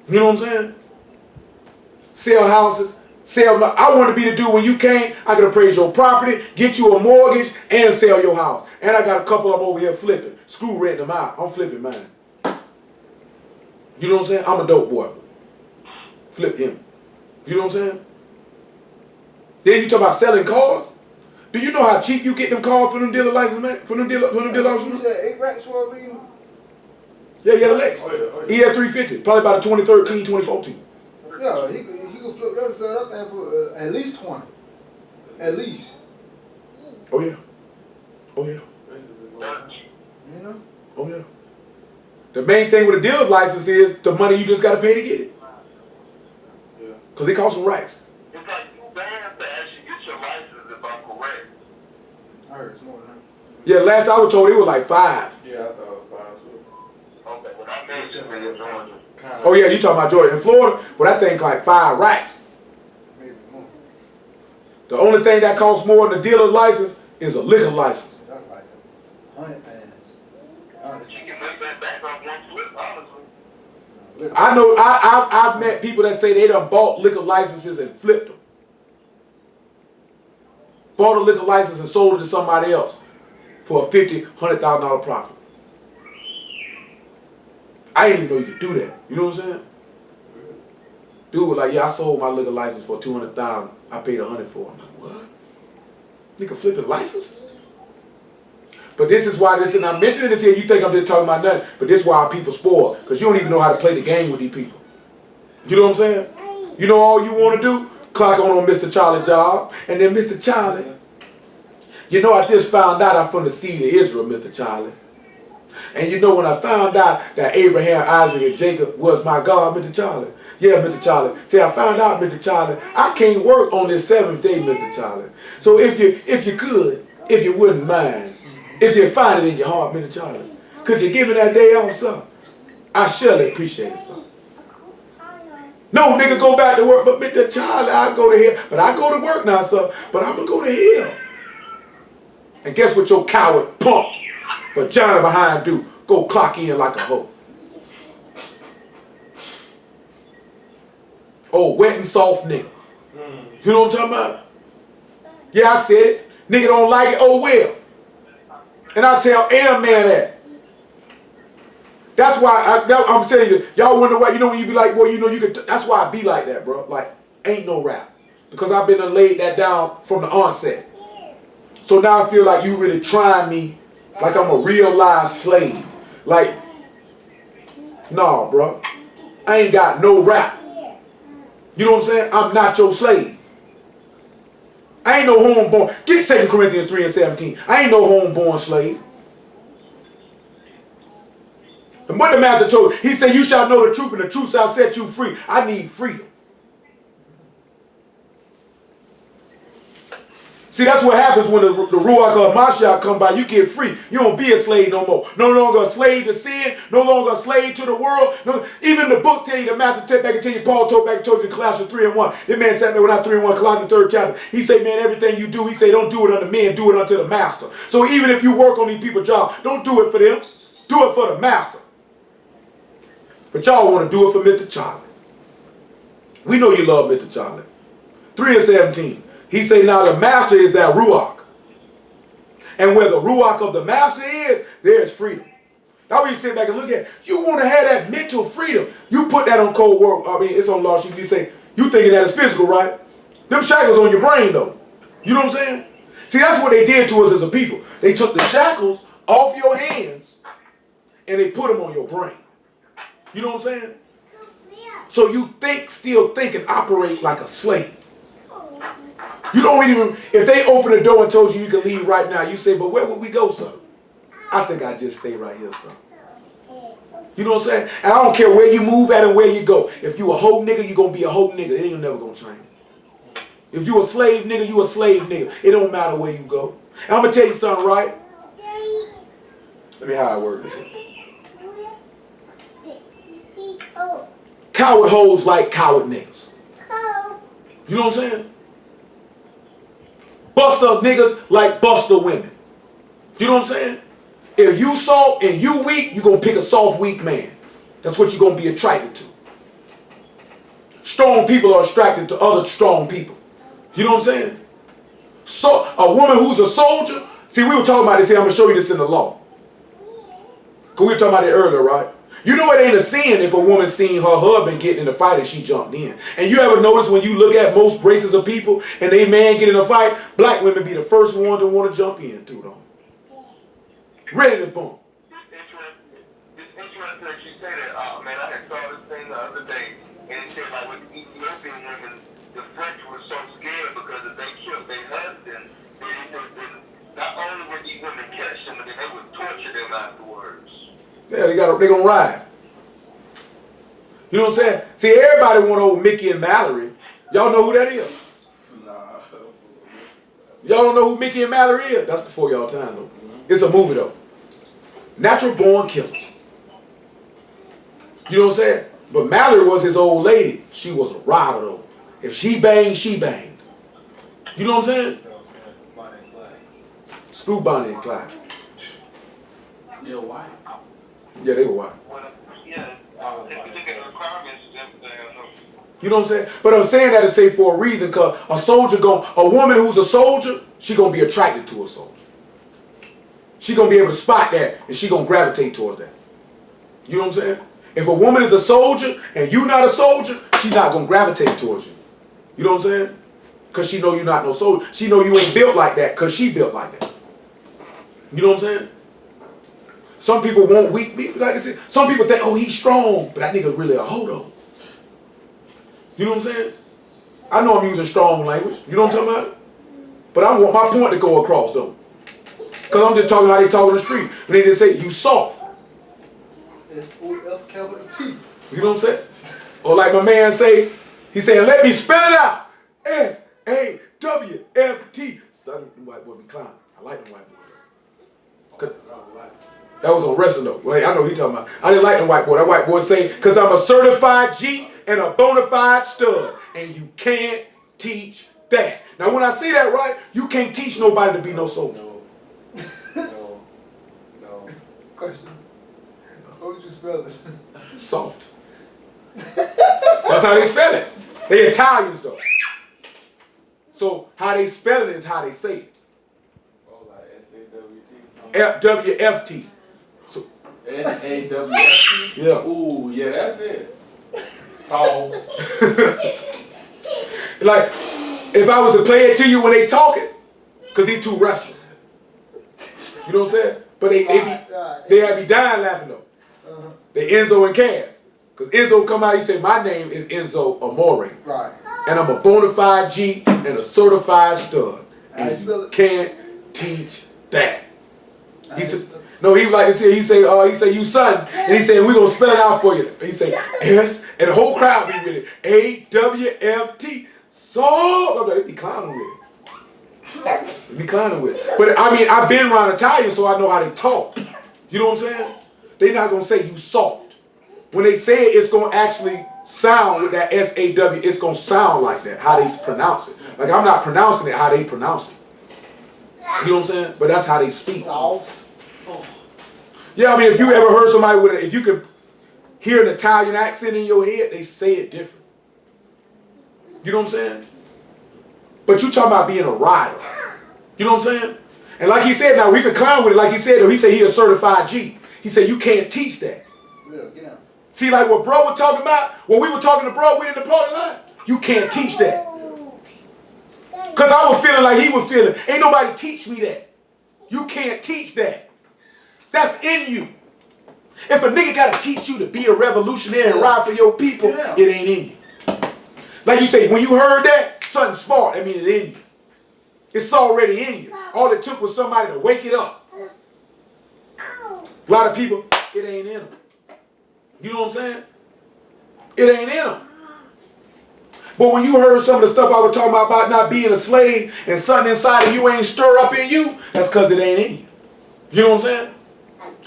You know what I'm saying? Sell houses. I wanted to be the dude when you came, I could appraise your property, get you a mortgage, and sell your house. And I got a couple of them over here flipping. Screw renting them out. I'm flipping mine. You know what I'm saying? I'm a dope boy. Flip him. You know what I'm saying? Then you talk about selling cars. Do you know how cheap you get them cars for them dealer license, man? For them dealer You license? said 8 racks for a reason? Yeah, he had a Lex. Oh, yeah. ES350. Probably about a 2013, 2014. Yeah, he could flip that and sell that thing for at least 20. At least. Oh, yeah. Oh, yeah. You know? Oh, yeah. The main thing with a dealer's license is the money you just got to pay to get it. Yeah. Because it costs some racks. It's like you banned to actually get your license if I'm correct. I heard it's more than that. Yeah, last I was told it was like 5. Yeah, I thought it was 5 too. Okay, when I mentioned in Georgia. Kinda. Oh, yeah, you talking about Georgia. In Florida, well, that thing like 5 racks. Maybe more. The only thing that costs more than a dealer's license is a liquor license. That's like 100 pounds. You can make that back on one flip, honestly. I know I've met people that say they done bought liquor licenses and flipped them. Bought a liquor license and sold it to somebody else for a $50,000, $100,000 profit. I didn't even know you could do that. You know what I'm saying? Dude was like, yeah, I sold my liquor license for $200,000. I paid $100 for it. I'm like, what? Nigga flipping licenses? But this is why this, and I'm mentioning this here, you think I'm just talking about nothing, but this is why our people spoil, because you don't even know how to play the game with these people. You know what I'm saying? You know all you want to do? Clock on Mr. Charlie job, and then Mr. Charlie, you know I just found out I'm from the seed of Israel, Mr. Charlie. And you know when I found out that Abraham, Isaac, and Jacob was my God, Mr. Charlie. Yeah, Mr. Charlie. See, I found out, Mr. Charlie, I can't work on this 7th day, Mr. Charlie. So if you could, if you wouldn't mind, if you find it in your heart, Mr. Charlie, could you give me that day off, sir? I surely appreciate it, sir. No, nigga, go back to work, but Mr. Charlie, I go to hell. But I go to work now, sir, but I'm going to go to hell. And guess what your coward punk, but Johnny behind do? Go clock in like a hoe. Oh, wet and soft nigga. You know what I'm talking about? Yeah, I said it. Nigga don't like it, oh well. And I tell man that. That's why I'm telling you, y'all wonder why, you know when you be like, boy, you know you could, that's why I be like that, bro. Like, ain't no rap. Because I've been laid that down from the onset. So now I feel like you really trying me like I'm a real live slave. Like, nah, bro. I ain't got no rap. You know what I'm saying? I'm not your slave. I ain't no homeborn. Get 2 Corinthians 3:17. I ain't no homeborn slave. And what the master told, he said, you shall know the truth and the truth shall set you free. I need freedom. See, that's what happens when the Ruach of Mashiach come by. You get free. You don't be a slave no more. No longer a slave to sin. No longer a slave to the world. No, even the book tell you, the master take back and tell you, Paul told back and told you in Colossians 3:1. This man sat there without 3:1, Colossians 3rd chapter. He say, man, everything you do, he say, don't do it unto men, do it unto the master. So even if you work on these people's jobs, don't do it for them. Do it for the master. But y'all want to do it for Mr. Charlie. We know you love Mr. Charlie. 3:17. He say, now the master is that Ruach. And where the Ruach of the master is, there is freedom. Now when you sit back and look at it, you want to have that mental freedom. You put that on cold work. I mean, it's on law sheet. You say, you thinking that it's physical, right? Them shackles on your brain, though. You know what I'm saying? See, that's what they did to us as a people. They took the shackles off your hands and they put them on your brain. You know what I'm saying? So you still think and operate like a slave. You don't even, if they open the door and told you you can leave right now, you say, but where would we go, son? I think I'd just stay right here, son. You know what I'm saying? And I don't care where you move at and where you go. If you a hoe nigga, you going to be a hoe nigga. It ain't never going to change. If you a slave nigga, you a slave nigga. It don't matter where you go. And I'm going to tell you something, right? Let me how I word this. Coward hoes like coward niggas. You know what I'm saying? Buster niggas like buster women. You know what I'm saying? If you soft and you weak, you're going to pick a soft, weak man. That's what you're going to be attracted to. Strong people are attracted to other strong people. You know what I'm saying? So a woman who's a soldier, see, we were talking about this here. I'm going to show you this in the law. Because we were talking about it earlier, right? You know it ain't a sin if a woman seen her husband getting in a fight and she jumped in. And you ever notice when you look at most races of people and they man get in a fight, black women be the first one to want to jump in too, though. Ready to bump. It's interesting that you say that. Man, I had saw this thing the other day, and it said like with the Ethiopian women, the French were so scared because if they killed their husband, then not only would these women catch them, but then they would torture them afterwards. Yeah, they gonna ride. You know what I'm saying? See, everybody want old Mickey and Mallory. Y'all know who that is? Nah. Y'all don't know who Mickey and Mallory is? That's before y'all time, though. It's a movie, though. Natural born killers. You know what I'm saying? But Mallory was his old lady. She was a rider, though. If she banged, she banged. You know what I'm saying? Bonnie and Clyde. Screw Bonnie and Clyde. Your wife. Yeah, they were white. Well, yeah, If you look at the requirements and everything, I know. You know what I'm saying? But I'm saying that to say for a reason, cause a woman who's a soldier, she gonna be attracted to a soldier. She gonna be able to spot that, and she gonna gravitate towards that. You know what I'm saying? If a woman is a soldier and you not a soldier, she not gonna gravitate towards you. You know what I'm saying? Cause she know you not no soldier. She know you ain't built like that, cause she built like that. You know what I'm saying? Some people want weak people, like I said. Some people think, oh, he's strong, but that nigga really a hodo. You know what I'm saying? I know I'm using strong language. You know what I'm talking about? But I want my point to go across though. Cause I'm just talking how they talk on the street. And they just say, you soft. S-O-F capital T. You know what I'm saying? Or like my man say, he said, let me spell it out. S-A-W-F-T. Son, the white boy be clowning. I like the white boy though. That was on wrestling though. Well, I know he talking about. I didn't like the white boy. That white boy say, cause I'm a certified G and a bona fide stud. And you can't teach that. Now when I say that right, you can't teach nobody to be no soldier. No. Question. What would you spell it? Soft. That's how they spell it. They Italians though. So how they spell it is how they say it. Oh, like S-A-W-T. F-W-F-T. So S-A-W-F-T? yeah. Ooh, yeah, that's it. Soft. Like, if I was to play it to you when they talking, cause these two wrestlers. You know what I'm saying? But they had me dying laughing though. They Enzo and Cass. Cause Enzo come out, he say, my name is Enzo Amore. Right. And I'm a bona fide G and a certified stud. And you can't teach that. He said, no, he like this here. He say, you son. And he said, we gonna spell it out for you. He say, S, and the whole crowd be with it. A-W-F-T. So, I'm like, they be clowning with it. They be clowning with it. But I mean, I've been around Italian, so I know how they talk. You know what I'm saying? They not gonna say you soft. When they say it, it's gonna actually sound with that S-A-W. It's gonna sound like that, how they pronounce it. Like I'm not pronouncing it how they pronounce it. You know what I'm saying? But that's how they speak. Yeah, I mean, if you ever heard somebody with if you could hear an Italian accent in your head, they say it different. You know what I'm saying? But you talking about being a rider. You know what I'm saying? And like he said, now we could clown with it. Like he said, though, he said he a certified G. He said you can't teach that. Yeah, get out. See, like what bro was talking about, when we were talking to bro, we in the parking lot, you can't teach that. Because I was feeling like he was feeling, ain't nobody teach me that. You can't teach that. That's in you. If a nigga got to teach you to be a revolutionary and ride for your people, it ain't in you. Like you say, when you heard that, something smart, I mean it's in you. It's already in you. All it took was somebody to wake it up. A lot of people, it ain't in them. You know what I'm saying? It ain't in them. But when you heard some of the stuff I was talking about not being a slave and something inside of you ain't stir up in you, that's because it ain't in you. You know what I'm saying?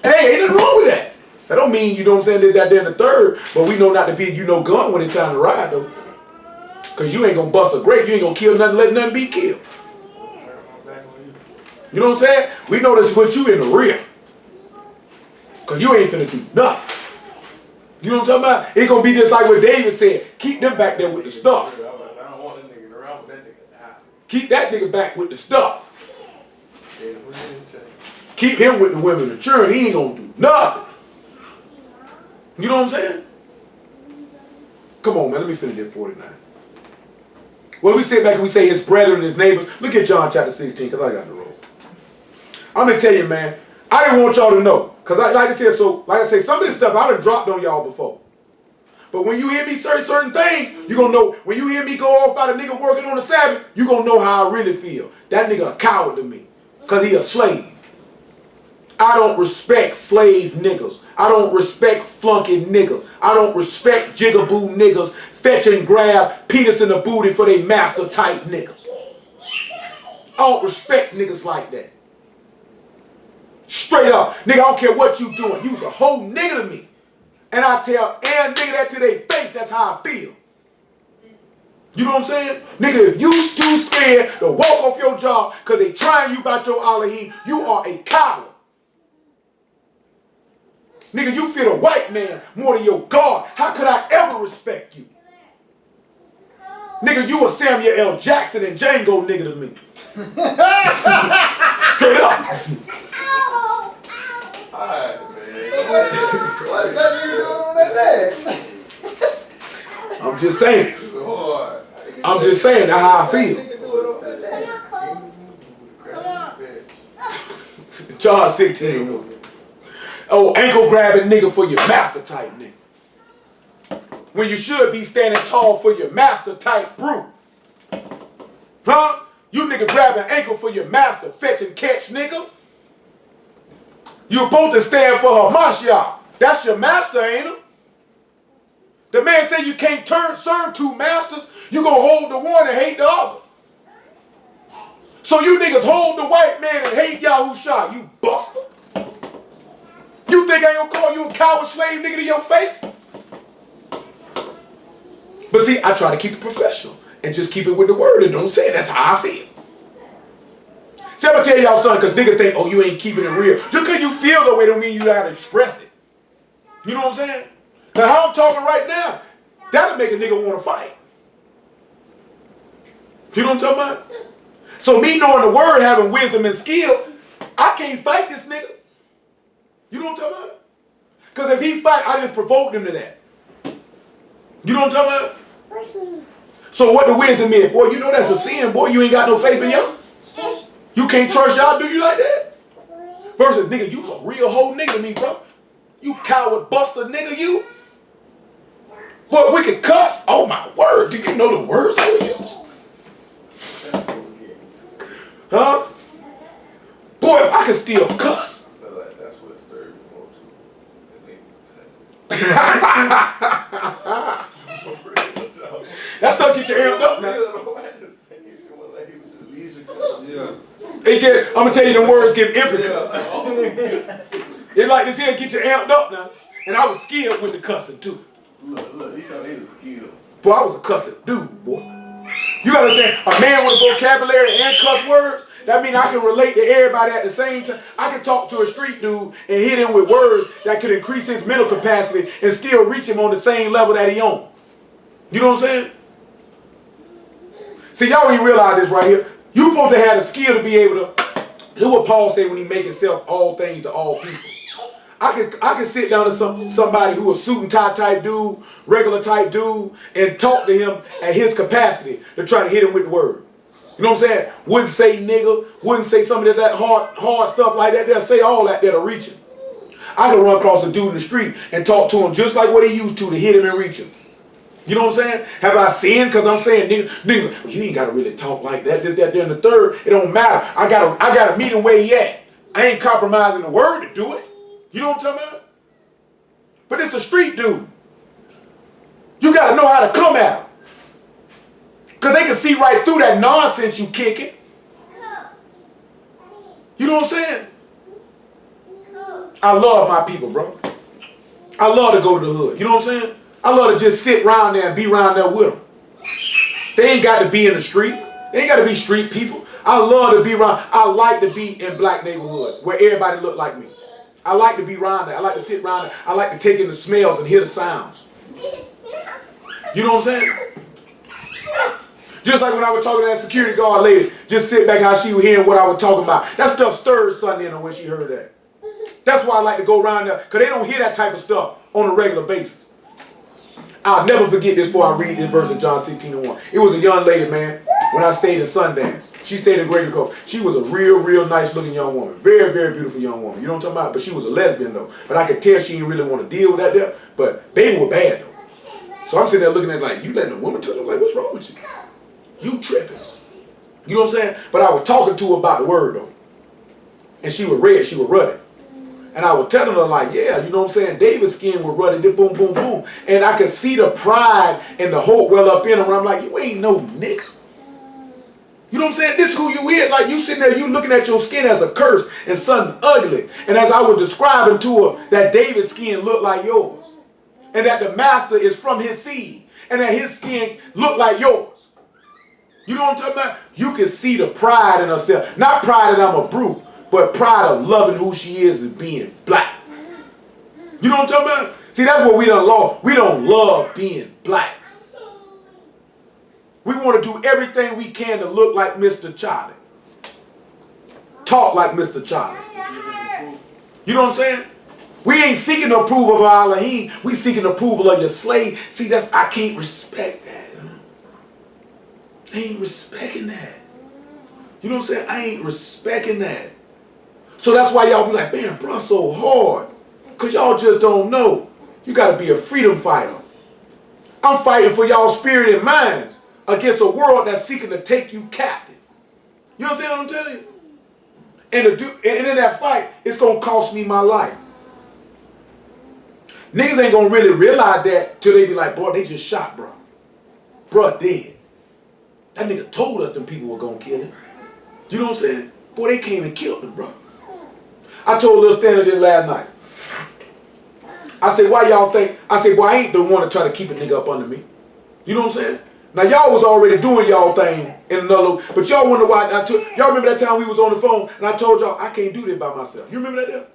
Hey, ain't nothing wrong with that. That don't mean, you know what I'm saying, that they're in the third, but we know not to be, gun when it's time to ride, though. Because you ain't going to bust a grape. You ain't going to kill nothing, let nothing be killed. You know what I'm saying? We know this put you in the rear. Because you ain't finna do nothing. You know what I'm talking about? It's going to be just like what David said. Keep them back there with the stuff. I don't want that nigga around with that nigga. Keep that nigga back with the stuff. Keep him with the women and children. He ain't going to do nothing. You know what I'm saying? Come on, man. Let me finish that 49. Well, we sit back and we say his brethren and his neighbors. Look at John chapter 16, because I got the roll. I'm going to tell you, man, I didn't want y'all to know. Because like I said, some of this stuff I done dropped on y'all before. But when you hear me say certain things, you're going to know. When you hear me go off about a nigga working on the Sabbath, you're going to know how I really feel. That nigga a coward to me. Because he a slave. I don't respect slave niggas. I don't respect flunky niggas. I don't respect jigaboo niggas. Fetch and grab penis in the booty for they master type niggas. I don't respect niggas like that. Straight up. Nigga, I don't care what you doing. You's a whole nigga to me. And I tell every nigga that to their face, that's how I feel. You know what I'm saying? Nigga, if you too scared to walk off your job because they trying you about your Elohim, you are a coward. Nigga, you fear a white man more than your God. How could I ever respect you? Nigga, you a Samuel L. Jackson and Django nigga to me. Straight up. Alright, man. What got you doing on that day? I'm just saying. Lord. I'm just saying that's how I feel. John 16. Oh, ankle grabbing nigga for your master type nigga. When you should be standing tall for your master type brute. Huh? You nigga grabbing ankle for your master, fetch and catch nigga. You supposed to stand for Hamashiach. That's your master, ain't it? The man said you can't serve two masters. You gonna hold the one and hate the other. So you niggas hold the white man and hate Yahusha, you buster. You think I ain't gonna call you a coward slave nigga to your face? But see, I try to keep it professional and just keep it with the word and don't say it. That's how I feel. See, I'm gonna tell y'all something, because niggas think, oh, you ain't keeping it real. Just because you feel the way don't mean you gotta express it. You know what I'm saying? Because how I'm talking right now, that'll make a nigga want to fight. You know what I'm talking about? So me knowing the word, having wisdom and skill, I can't fight this nigga. You know what I'm talking about? Because if he fight, I just provoked him to that. You know what I'm talking about? So what the wisdom is? Boy, you know that's a sin, boy. You ain't got no faith in y'all. You can't trust y'all, do you like that? Versus, nigga, you a real whole nigga to me, bro. You coward buster nigga, you. Boy, we can cuss. Oh my word, do you know the words I would use? Huh? Boy, if I can still cuss. That's what stirred me more too. That stuff get you amped up now. I'm gonna tell you the words give emphasis. It's like this here get you amped up now. And I was skilled with the cussing too. Look, he thought he was skilled. Boy, I was a cussing dude, boy. You understand? A man with a vocabulary and cuss words, that means I can relate to everybody at the same time. I can talk to a street dude and hit him with words that could increase his mental capacity and still reach him on the same level that he on. You know what I'm saying? See, y'all ain't realize this right here. You supposed to have the skill to be able to do what Paul said when he make himself all things to all people. I can sit down to somebody who a suit and tie type dude, regular type dude, and talk to him at his capacity to try to hit him with the word. You know what I'm saying? Wouldn't say nigga, wouldn't say some of that hard stuff like that. They'll say all that that'll reach him. I can run across a dude in the street and talk to him just like what he used to hit him and reach him. You know what I'm saying? Have I sinned? Because I'm saying, nigga, well, you ain't got to really talk like that, this, that, then the third. It don't matter. I gotta meet him where he at. I ain't compromising the word to do it. You know what I'm talking about? But it's a street dude. You got to know how to come at him. Because they can see right through that nonsense you kicking. You know what I'm saying? I love my people, bro. I love to go to the hood. You know what I'm saying? I love to just sit around there and be around there with them. They ain't got to be in the street. They ain't got to be street people. I love to be around. I like to be in black neighborhoods where everybody look like me. I like to be around there. I like to sit around there. I like to take in the smells and hear the sounds. You know what I'm saying? Just like when I was talking to that security guard lady, just sit back how she was hearing what I was talking about. That stuff stirred something in her when she heard that. That's why I like to go around there, because they don't hear that type of stuff on a regular basis. I'll never forget this before I read this verse in John 16:1. It was a young lady, man, when I stayed in Sundance. She stayed in Greater Coast. She was a real nice looking young woman. Very, very beautiful young woman. You know what I'm talking about? But she was a lesbian though. But I could tell she didn't really want to deal with that there. But baby was bad though. So I'm sitting there looking at it like, you letting a woman touch her? Like, what's wrong with you? You tripping. You know what I'm saying? But I was talking to her about the word though. And she was red, she was ruddy. And I was telling her like, yeah, you know what I'm saying? David's skin was ruddy, boom, boom, boom. And I could see the pride and the hope well up in her when I'm like, you ain't no nigga. You know what I'm saying? This is who you is. Like you sitting there, you looking at your skin as a curse and something ugly. And as I was describing to her that David's skin looked like yours. And that the master is from his seed. And that his skin looked like yours. You know what I'm talking about? You can see the pride in herself. Not pride that I'm a brute, but pride of loving who she is and being black. You know what I'm talking about? See, that's what we don't love. We don't love being black. We want to do everything we can to look like Mr. Charlie. Talk like Mr. Charlie. You know what I'm saying? We ain't seeking the approval of our Elohim. We seeking the approval of your slave. See, I can't respect that. I ain't respecting that. You know what I'm saying? I ain't respecting that. So that's why y'all be like, man, bro, so hard. Because y'all just don't know. You got to be a freedom fighter. I'm fighting for y'all spirit and minds against a world that's seeking to take you captive. You understand what I'm telling you? And in that fight, it's going to cost me my life. Niggas ain't going to really realize that till they be like, boy, they just shot, bro. Bro, dead. That nigga told us them people were going to kill him. You know what I'm saying? Boy, they came and killed him, bro. I told Lil Standard this last night. I said, why y'all think? I said, boy, I ain't the one to try to keep a nigga up under me. You know what I'm saying? Now, y'all was already doing y'all thing in another, but y'all wonder why y'all remember that time we was on the phone and I told y'all I can't do this by myself. You remember that there?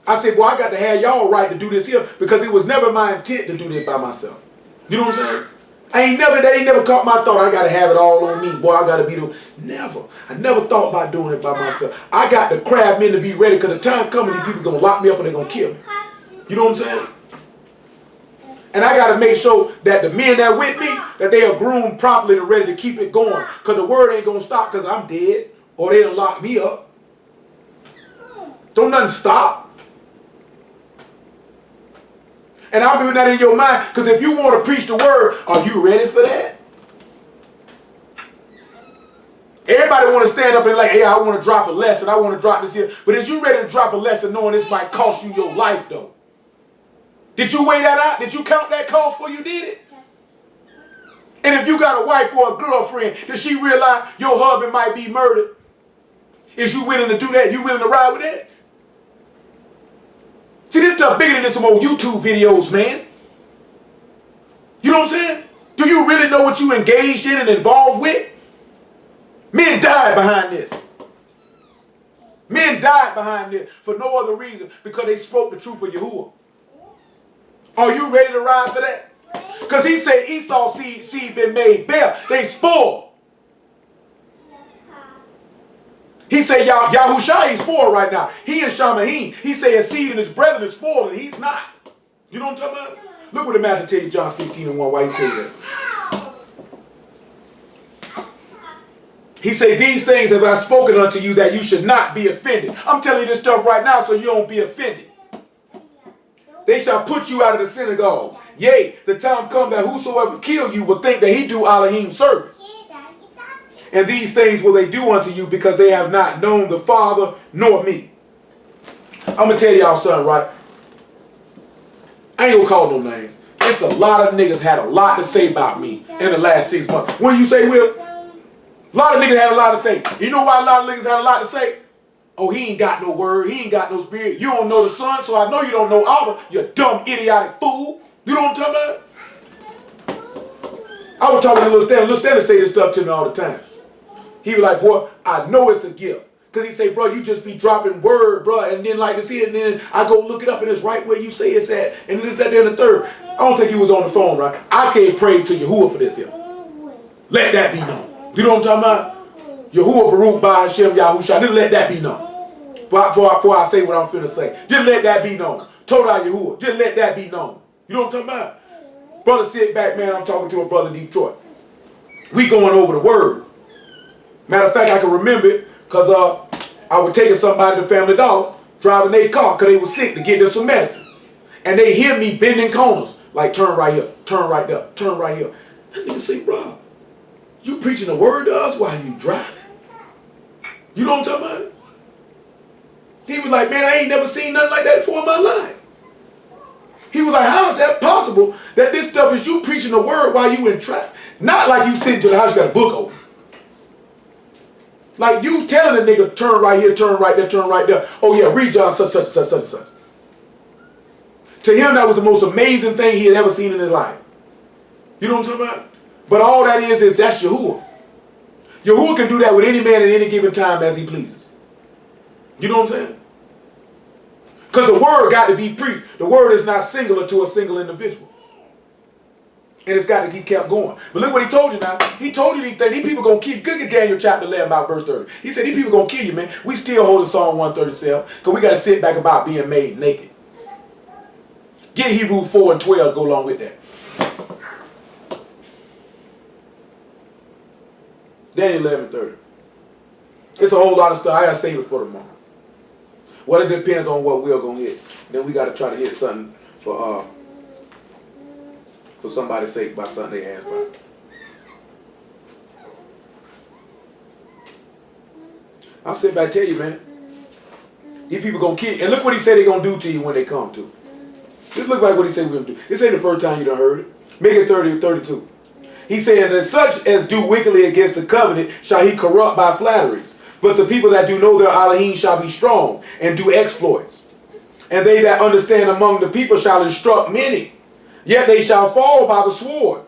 I said, boy, I got to have y'all right to do this here because it was never my intent to do this by myself. You know what I'm saying? They ain't never caught my thought I got to have it all on me. Boy, I got to be the... Never. I never thought about doing it by myself. I got the crab men to be ready because the time coming, these people going to lock me up and they're going to kill me. You know what I'm saying? And I got to make sure that the men that with me, that they are groomed properly and ready to keep it going. Because the word ain't going to stop because I'm dead or they done lock me up. Don't nothing stop. And I'm doing that in your mind because if you want to preach the word, are you ready for that? Everybody want to stand up and like, hey, I want to drop a lesson. I want to drop this here. But is you ready to drop a lesson knowing this might cost you your life though? Did you weigh that out? Did you count that cost before you did it? And if you got a wife or a girlfriend, does she realize your husband might be murdered? Is you willing to do that? You willing to ride with that? See, this stuff bigger than some old YouTube videos, man. You know what I'm saying? Do you really know what you engaged in and involved with? Men died behind this. Men died behind this for no other reason because they spoke the truth of Yahuwah. Are you ready to ride for that? Because he said Esau's seed been made bare. They spoiled. He said Yahushua is spoiled right now. He and Shamahim. He said his seed and his brethren is spoiled and he's not. You know what I'm talking about? Look what the master tell you, John 16:1. Why he tell you that? He said, these things have I spoken unto you that you should not be offended. I'm telling you this stuff right now so you don't be offended. They shall put you out of the synagogue. Yea, the time come that whosoever kill you will think that he do Elohim service. And these things will they do unto you because they have not known the Father nor me. I'm going to tell y'all something, right? I ain't going to call no names. It's a lot of niggas had a lot to say about me in the last 6 months. When you say, Will? A lot of niggas had a lot to say. You know why a lot of niggas had a lot to say? Oh, he ain't got no word. He ain't got no spirit. You don't know the Son, so I know you don't know Abba, you dumb, idiotic fool. You know what I'm talking about? I was talking to Lil Stanley. Lil Stanley say this stuff to me all the time. He was like, boy, I know it's a gift. Because he say, bro, you just be dropping word, bro, and then like this here, and then I go look it up, and it's right where you say it's at, and then it's that there in the third. I don't think you was on the phone, right? I can't praise to Yahuwah for this here. Let that be known. You know what I'm talking about? Yahuwah Baruch Ba Hashem Yahusha. Just let that be known. Before I say what I'm finna say. Just let that be known. Todah Yahuwah. Just let that be known. You know what I'm talking about? Brother, sit back, man. I'm talking to a brother in Detroit. We going over the word. Matter of fact, I can remember it because I was taking somebody to Family Dollar, driving their car because they was sick to get them some medicine. And they hear me bending corners, like turn right here, turn right there, turn right here. That nigga say, bro, you preaching the word to us while you driving? You know what I'm talking about? He was like, man, I ain't never seen nothing like that before in my life. He was like, how is that possible that this stuff is you preaching the word while you in traffic? Not like you sitting to the house, you got a book open. Like you telling a nigga, turn right here, turn right there, turn right there. Oh yeah, read John such, such, such, such, such. To him, that was the most amazing thing he had ever seen in his life. You know what I'm talking about? But all that is that's Yahuwah. Yahuwah can do that with any man at any given time as he pleases. You know what I'm saying? Because the word got to be preached. The word is not singular to a single individual. And it's got to be kept going. But look what he told you now. He told you these things. These people going to keep. Look at Daniel chapter 11 about verse 30. He said these people going to kill you, man. We still holding Psalm 137 because we got to sit back about being made naked. Get Hebrews 4 and 12 go along with that. Daniel 11:30. It's a whole lot of stuff. I got to save it for tomorrow. Well, it depends on what we're going to hit. Then we got to try to hit something for somebody's sake by something they asked about. I'll sit back and tell you, man. These people going to kill you. And look what he said they're going to do to you when they come to. Just look like what he said we're going to do. This ain't the first time you done heard it. Make it 30 or 32. He said, that such as do wickedly against the covenant shall he corrupt by flatteries. But the people that do know their Elohim shall be strong and do exploits. And they that understand among the people shall instruct many. Yet they shall fall by the sword,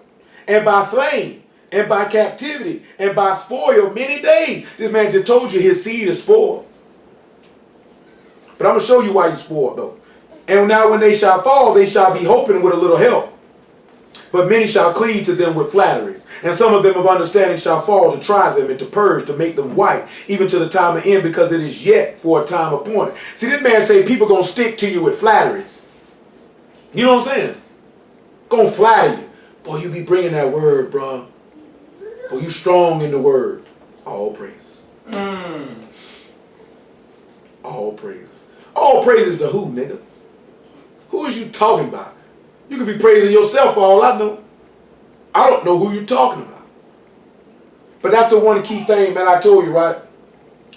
and by flame, and by captivity, and by spoil many days. This man just told you his seed is spoiled. But I'm going to show you why you spoiled, though. And now when they shall fall, they shall be hoping with a little help. But many shall cleave to them with flatteries. And some of them of understanding shall fall to try them and to purge, to make them white, even to the time of end, because it is yet for a time appointed. See, this man say people going to stick to you with flatteries. You know what I'm saying? Going to flatter you. Boy, you be bringing that word, bro. Boy, you strong in the word. All praise. All praises. All praises to who, nigga? Who is you talking about? You could be praising yourself for all I know. I don't know who you're talking about. But that's the one key thing, man, I told you, right?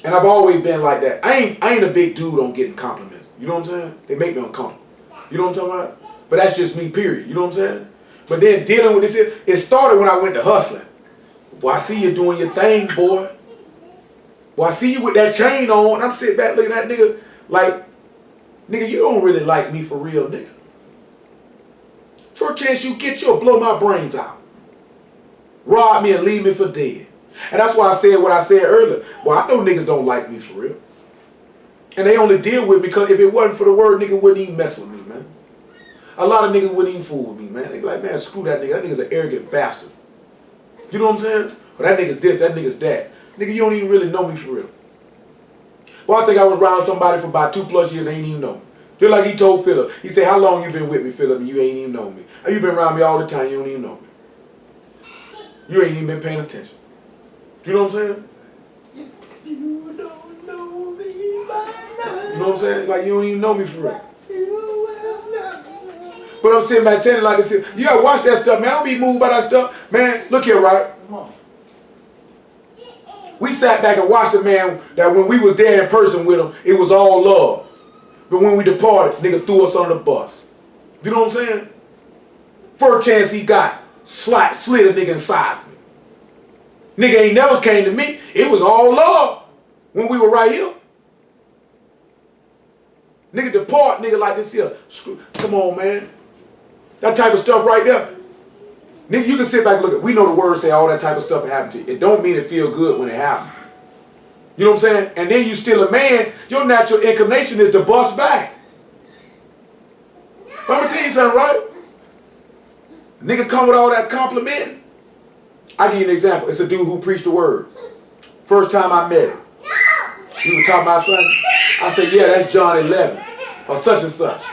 And I've always been like that. I ain't a big dude on getting compliments. You know what I'm saying? They make me uncomfortable. You know what I'm talking about? But that's just me, period. You know what I'm saying? But then dealing with this, it started when I went to hustling. Boy, I see you doing your thing, boy. Boy, I see you with that chain on. I'm sitting back looking at that nigga like, nigga, you don't really like me for real, nigga. First chance you get, you'll blow my brains out. Rob me and leave me for dead. And that's why I said what I said earlier. Well, I know niggas don't like me for real. And they only deal with me because if it wasn't for the word, nigga wouldn't even mess with me, man. A lot of niggas wouldn't even fool with me, man. They be like, man, screw that nigga. That nigga's an arrogant bastard. You know what I'm saying? Well, that nigga's this, that nigga's that. Nigga, you don't even really know me for real. Well, I think I was around somebody for about 2+ years and they ain't even know me. Just like he told Philip. He said, how long you been with me, Philip, and you ain't even know me? You been around me all the time, you don't even know me. You ain't even been paying attention. Do you know what I'm saying? You don't know me by now. You know what I'm saying? Like you don't even know me for real. But I'm sitting back saying it like this. You gotta watch that stuff, man. I don't be moved by that stuff. Man, look here, right? We sat back and watched a man that when we was there in person with him, it was all love. But when we departed, nigga threw us on the bus. You know what I'm saying? First chance he got, slid a nigga inside me. Nigga ain't never came to me. It was all love when we were right here. Nigga depart, nigga like this here. Come on, man. That type of stuff right there. Nigga, you can sit back and look at, we know the words say all that type of stuff happened to you. It don't mean it feel good when it happened. You know what I'm saying? And then you still a man, your natural inclination is to bust back. But I'm gonna tell you something, right? Nigga come with all that complimenting. I'll give you an example. It's a dude who preached the word. First time I met him. He was talking about something. I said, yeah, that's John 11. Or such and such.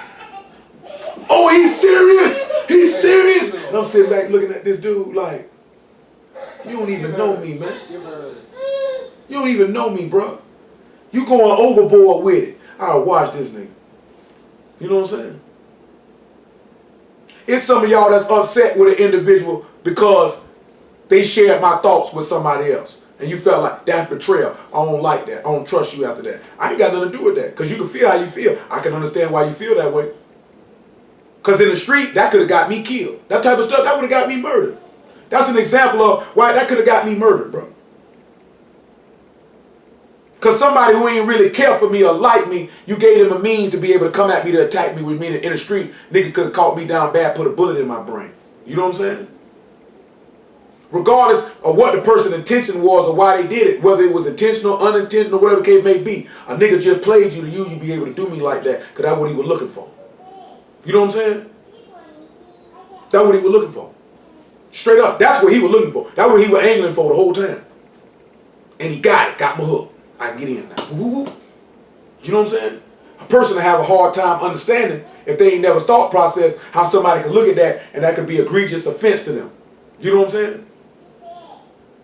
Oh, he's serious. He's serious. And I'm sitting back looking at this dude like, you don't even know me, man. You don't even know me, bro. You going overboard with it. I'll watch this nigga. You know what I'm saying? It's some of y'all that's upset with an individual because they shared my thoughts with somebody else. And you felt like, that's betrayal. I don't like that. I don't trust you after that. I ain't got nothing to do with that. Because you can feel how you feel. I can understand why you feel that way. Because in the street, that could have got me killed. That type of stuff, that would have got me murdered. That's an example of why that could have got me murdered, bro. Because somebody who ain't really care for me or like me, you gave them a means to be able to come at me to attack me with me in the street. Nigga could have caught me down bad, put a bullet in my brain. You know what I'm saying? regardless of what the person's intention was or why they did it, whether it was intentional, unintentional, whatever the case may be, a nigga just played you to you be able to do me like that, because that's what he was looking for. You know what I'm saying? That's what he was looking for. Straight up, that's what he was looking for. That's what he was angling for the whole time. And he got it, got my hook. I can get in now. Woo-woo-woo. You know what I'm saying? A person will have a hard time understanding, if they ain't never thought process, how somebody can look at that and that could be egregious offense to them. You know what I'm saying?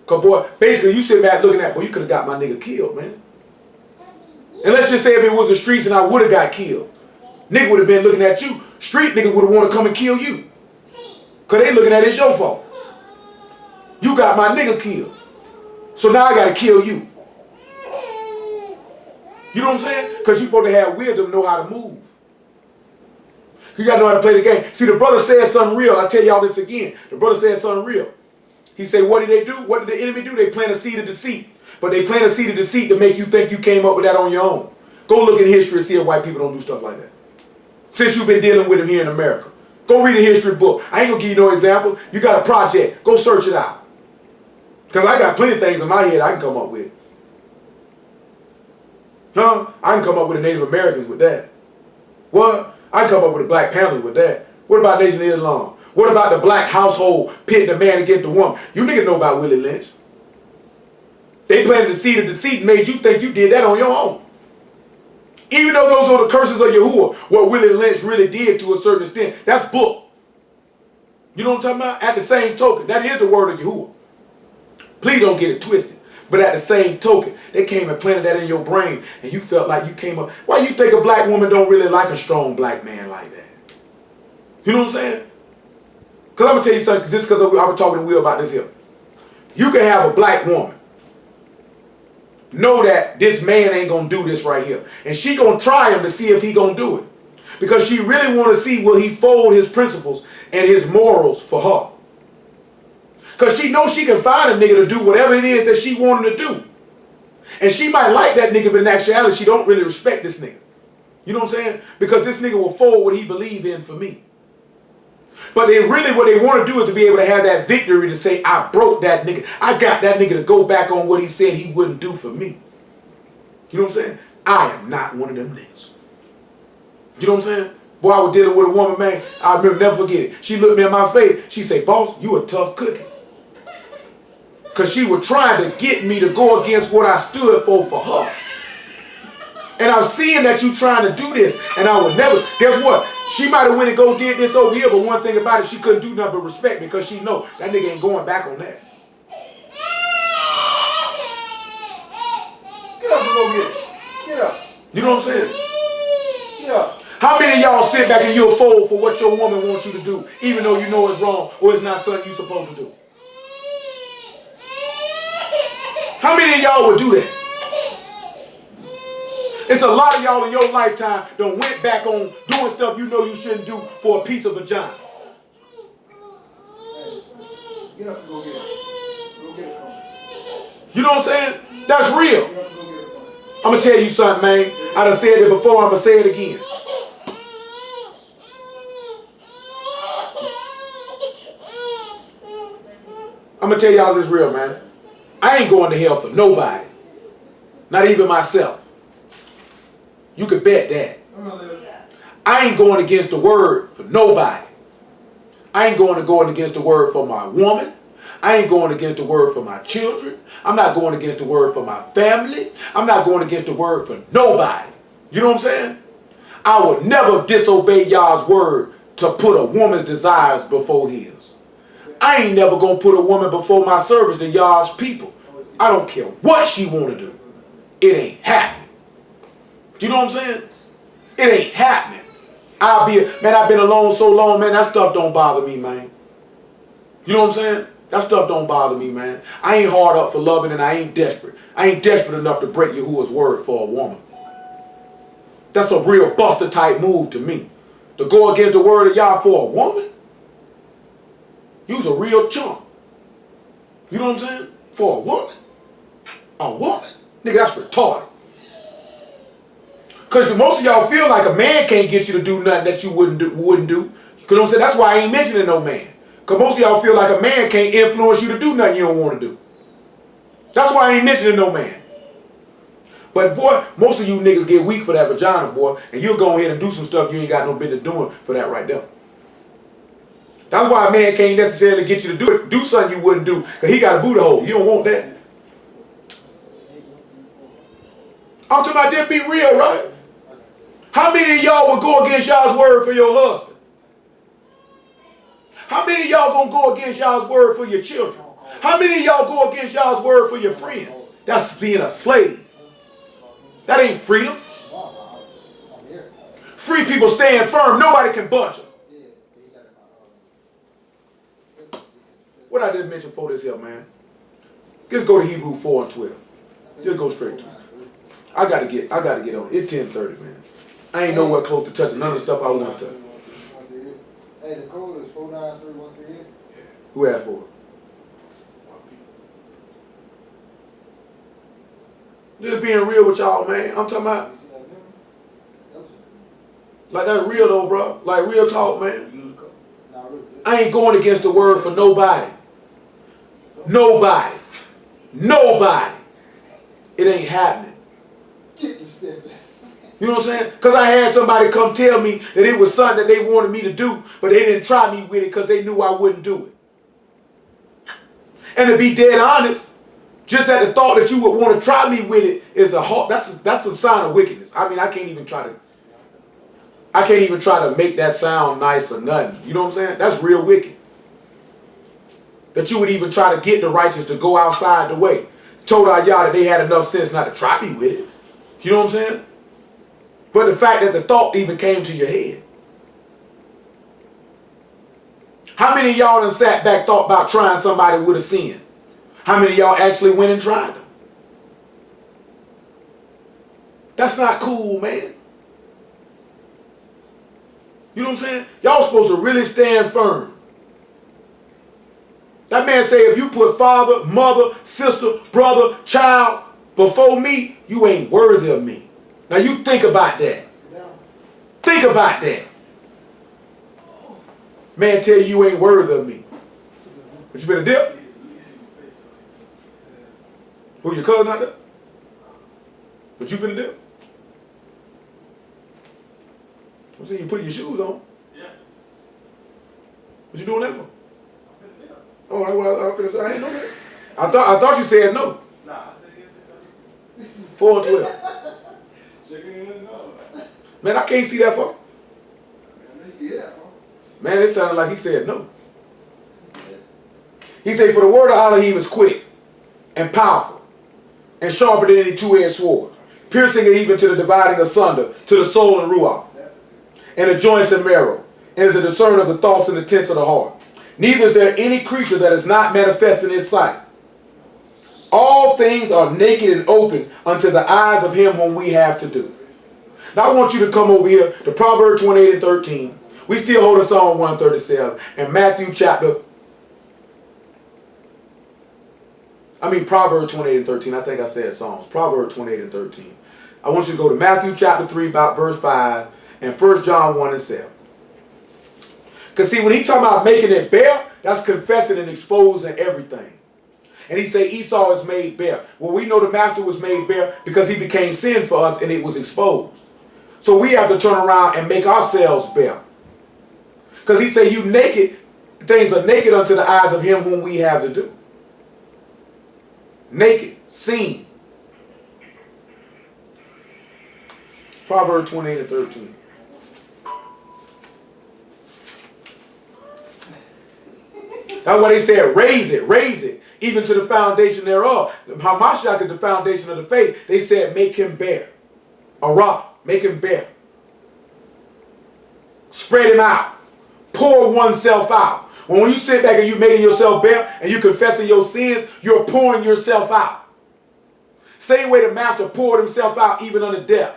Cause boy, basically you sit back looking at, boy, you could have got my nigga killed, man. And let's just say if it was the streets and I would have got killed, nigga would have been looking at you. Street nigga would have wanted to come and kill you. Cause they looking at it's your fault. You got my nigga killed. So now I gotta kill you. You know what I'm saying? Because you're supposed to have wisdom, know how to move. You got to know how to play the game. See, the brother said something real. I tell y'all this again. The brother said something real. He said, what did they do? What did the enemy do? They plant a seed of deceit. But they plant a seed of deceit to make you think you came up with that on your own. Go look in history and see if white people don't do stuff like that. Since you've been dealing with them here in America. Go read a history book. I ain't going to give you no example. You got a project. Go search it out. Because I got plenty of things in my head I can come up with. Huh? I can come up with the Native Americans with that. What? I can come up with the Black Panthers with that. What about Nation of Islam? What about the black household pitting the man against the woman? You niggas know about Willie Lynch. They planted the seed of deceit and made you think you did that on your own. Even though those are the curses of Yahuwah, what Willie Lynch really did to a certain extent, that's book. You know what I'm talking about? At the same token, that is the word of Yahuwah. Please don't get it twisted. But at the same token, they came and planted that in your brain and you felt like you came up. Why you think a black woman don't really like a strong black man like that? You know what I'm saying? Because I'm going to tell you something, just because I was talking to Will about this here. You can have a black woman know that this man ain't going to do this right here. And she going to try him to see if he going to do it. Because she really want to see will he fold his principles and his morals for her. Because she knows she can find a nigga to do whatever it is that she want him to do. And she might like that nigga, but in actuality, she don't really respect this nigga. You know what I'm saying? Because this nigga will fold what he believe in for me. But they really, what they want to do is to be able to have that victory to say, I broke that nigga. I got that nigga to go back on what he said he wouldn't do for me. You know what I'm saying? I am not one of them niggas. You know what I'm saying? Boy, I was dealing with a woman, man. I remember, never forget it. She looked me in my face. She said, boss, you a tough cookie. Because she was trying to get me to go against what I stood for her. And I'm seeing that you trying to do this. And I would never, guess what? She might have went and go did this over here, but one thing about it, she couldn't do nothing but respect me because she know that nigga ain't going back on that. Get up and go get it. Get up. You know what I'm saying? Get up. How many of y'all sit back and you'll fold for what your woman wants you to do, even though you know it's wrong or it's not something you're supposed to do? How many of y'all would do that? It's a lot of y'all in your lifetime that went back on doing stuff you know you shouldn't do for a piece of vagina. Hey, get up and go get it. Go get it from me. You know what I'm saying? That's real. Get up and go get it from me. I'm going to tell you something, man. I done said it before, I'm going to say it again. I'm going to tell y'all this real, man. I ain't going to hell for nobody. Not even myself. You could bet that. I ain't going against the word for nobody. I ain't going against the word for my woman. I ain't going against the word for my children. I'm not going against the word for my family. I'm not going against the word for nobody. You know what I'm saying? I would never disobey y'all's word to put a woman's desires before his. I ain't never going to put a woman before my service than y'all's people. I don't care what she want to do. It ain't happening. You know what I'm saying? It ain't happening. Man, I've been alone so long, man, that stuff don't bother me, man. You know what I'm saying? That stuff don't bother me, man. I ain't hard up for loving and I ain't desperate. I ain't desperate enough to break Yahuwah's word for a woman. That's a real buster type move to me. To go against the word of Yah for a woman? You's a real chump. You know what I'm saying? For a woman? A woman? Nigga, that's retarded. Because most of y'all feel like a man can't get you to do nothing that you wouldn't do. You know what I'm saying? That's why I ain't mentioning no man. Because most of y'all feel like a man can't influence you to do nothing you don't want to do. That's why I ain't mentioning no man. But boy, most of you niggas get weak for that vagina, boy, and you'll go ahead and do some stuff you ain't got no business doing for that right there. That's why a man can't necessarily get you to do something you wouldn't do, because he got a booty hole. You don't want that. I'm talking about that, be real, right? How many of y'all would go against y'all's word for your husband? How many of y'all gonna go against y'all's word for your children? How many of y'all go against y'all's word for your friends? That's being a slave. That ain't freedom. Free people stand firm. Nobody can bunch them. What I did mention for this here, man. Just go to Hebrew 4 and 12. Just go straight to it. I gotta get on. It's 10:30, man. I ain't nowhere close to touching none of the stuff I want to touch. Hey, the code is 493138. Who asked for it? Just being real with y'all, man. I'm talking about like that real though, bro. Like real talk, man. I ain't going against the word for nobody. Nobody. Nobody. It ain't happening. You know what I'm saying? Because I had somebody come tell me that it was something that they wanted me to do, but they didn't try me with it because they knew I wouldn't do it. And to be dead honest, just at the thought that you would want to try me with it is that's some sign of wickedness. I mean, I can't even try to make that sound nice or nothing. You know what I'm saying? That's real wicked. That you would even try to get the righteous to go outside the way. Told our y'all that they had enough sense not to try me with it. You know what I'm saying? But the fact that the thought even came to your head. How many of y'all done sat back, thought about trying somebody with a sin? How many of y'all actually went and tried them? That's not cool, man. You know what I'm saying? Y'all supposed to really stand firm. That man say if you put father, mother, sister, brother, child before me, you ain't worthy of me. Now you think about that. Think about that. Man tell you ain't worthy of me. But you finna dip? Who, your cousin out there? But you finna dip? I'm saying you putting your shoes on. Yeah. What you doing that for? Oh, I ain't know that. I thought you said no. Nah, I said yeah. 4 and 12. Man, I can't see that far. Man, it sounded like he said no. He said, for the word of Elohim is quick and powerful and sharper than any two-edged sword, piercing it even to the dividing asunder, to the soul and ruach, and the joints and marrow, and is a discerner of the thoughts and intents of the heart. Neither is there any creature that is not manifest in his sight. All things are naked and open unto the eyes of him whom we have to do. Now I want you to come over here to Proverbs 28 and 13. We still hold Psalm 137 and Proverbs 28 and 13. I think I said Psalms. Proverbs 28 and 13. I want you to go to Matthew chapter 3, about verse 5, and 1 John 1 and 7. Because see, when he talking about making it bare, that's confessing and exposing everything. And he say Esau is made bare. Well, we know the master was made bare because he became sin for us and it was exposed. So we have to turn around and make ourselves bare. Because he say you naked, things are naked unto the eyes of him whom we have to do. Naked, seen. Proverbs 28 and 13. That's why they said raise it, even to the foundation thereof. Hamashiach is the foundation of the faith. They said make him bare. Arah, make him bare. Spread him out. Pour oneself out. When you sit back and you making yourself bare and you confessing your sins, you're pouring yourself out. Same way the master poured himself out even unto death.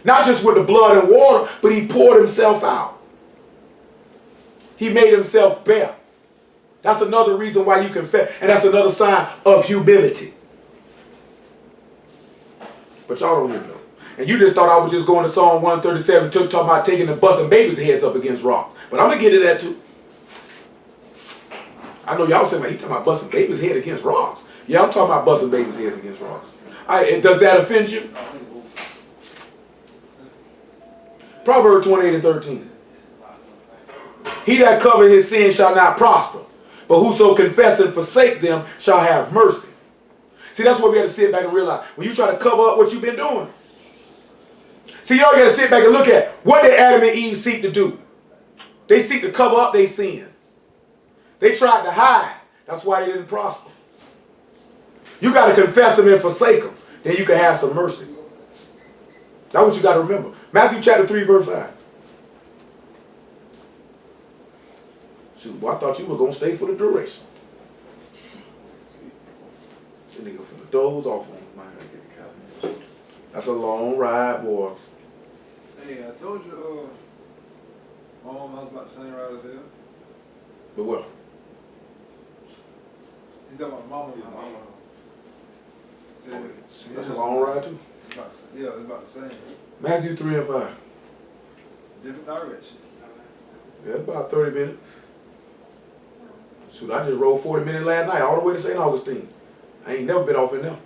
Not just with the blood and water, but he poured himself out. He made himself bare. That's another reason why you confess. And that's another sign of humility. But y'all don't even know. And you just thought I was just going to Psalm 137 talking about taking and busting babies' heads up against rocks. But I'm going to get to that too. I know y'all saying, like, he talking about busting baby's head against rocks. Yeah, I'm talking about busting baby's heads against rocks. Does that offend you? Proverbs 28:13. He that cover his sins shall not prosper, but whoso confess and forsake them shall have mercy. See, that's what we have to sit back and realize. When you try to cover up what you've been doing. See, y'all got to sit back and look at what did Adam and Eve seek to do. They seek to cover up their sins. They tried to hide. That's why they didn't prosper. You got to confess them and forsake them. Then you can have some mercy. That's what you got to remember. Matthew chapter 3, verse 5. Shoot, boy, I thought you were going to stay for the duration. That nigga finna doze off on mine. That's a long ride, boy. Hey, I told you, my mom house about the same ride as hell. But what? He's talking about mama's house. Mama. That's a long ride, too. Yeah, it's about the same. Matthew 3 and 5. It's a different direction. Yeah, about 30 minutes. Shoot, I just rode 40 minutes last night all the way to St. Augustine. I ain't never been off in there.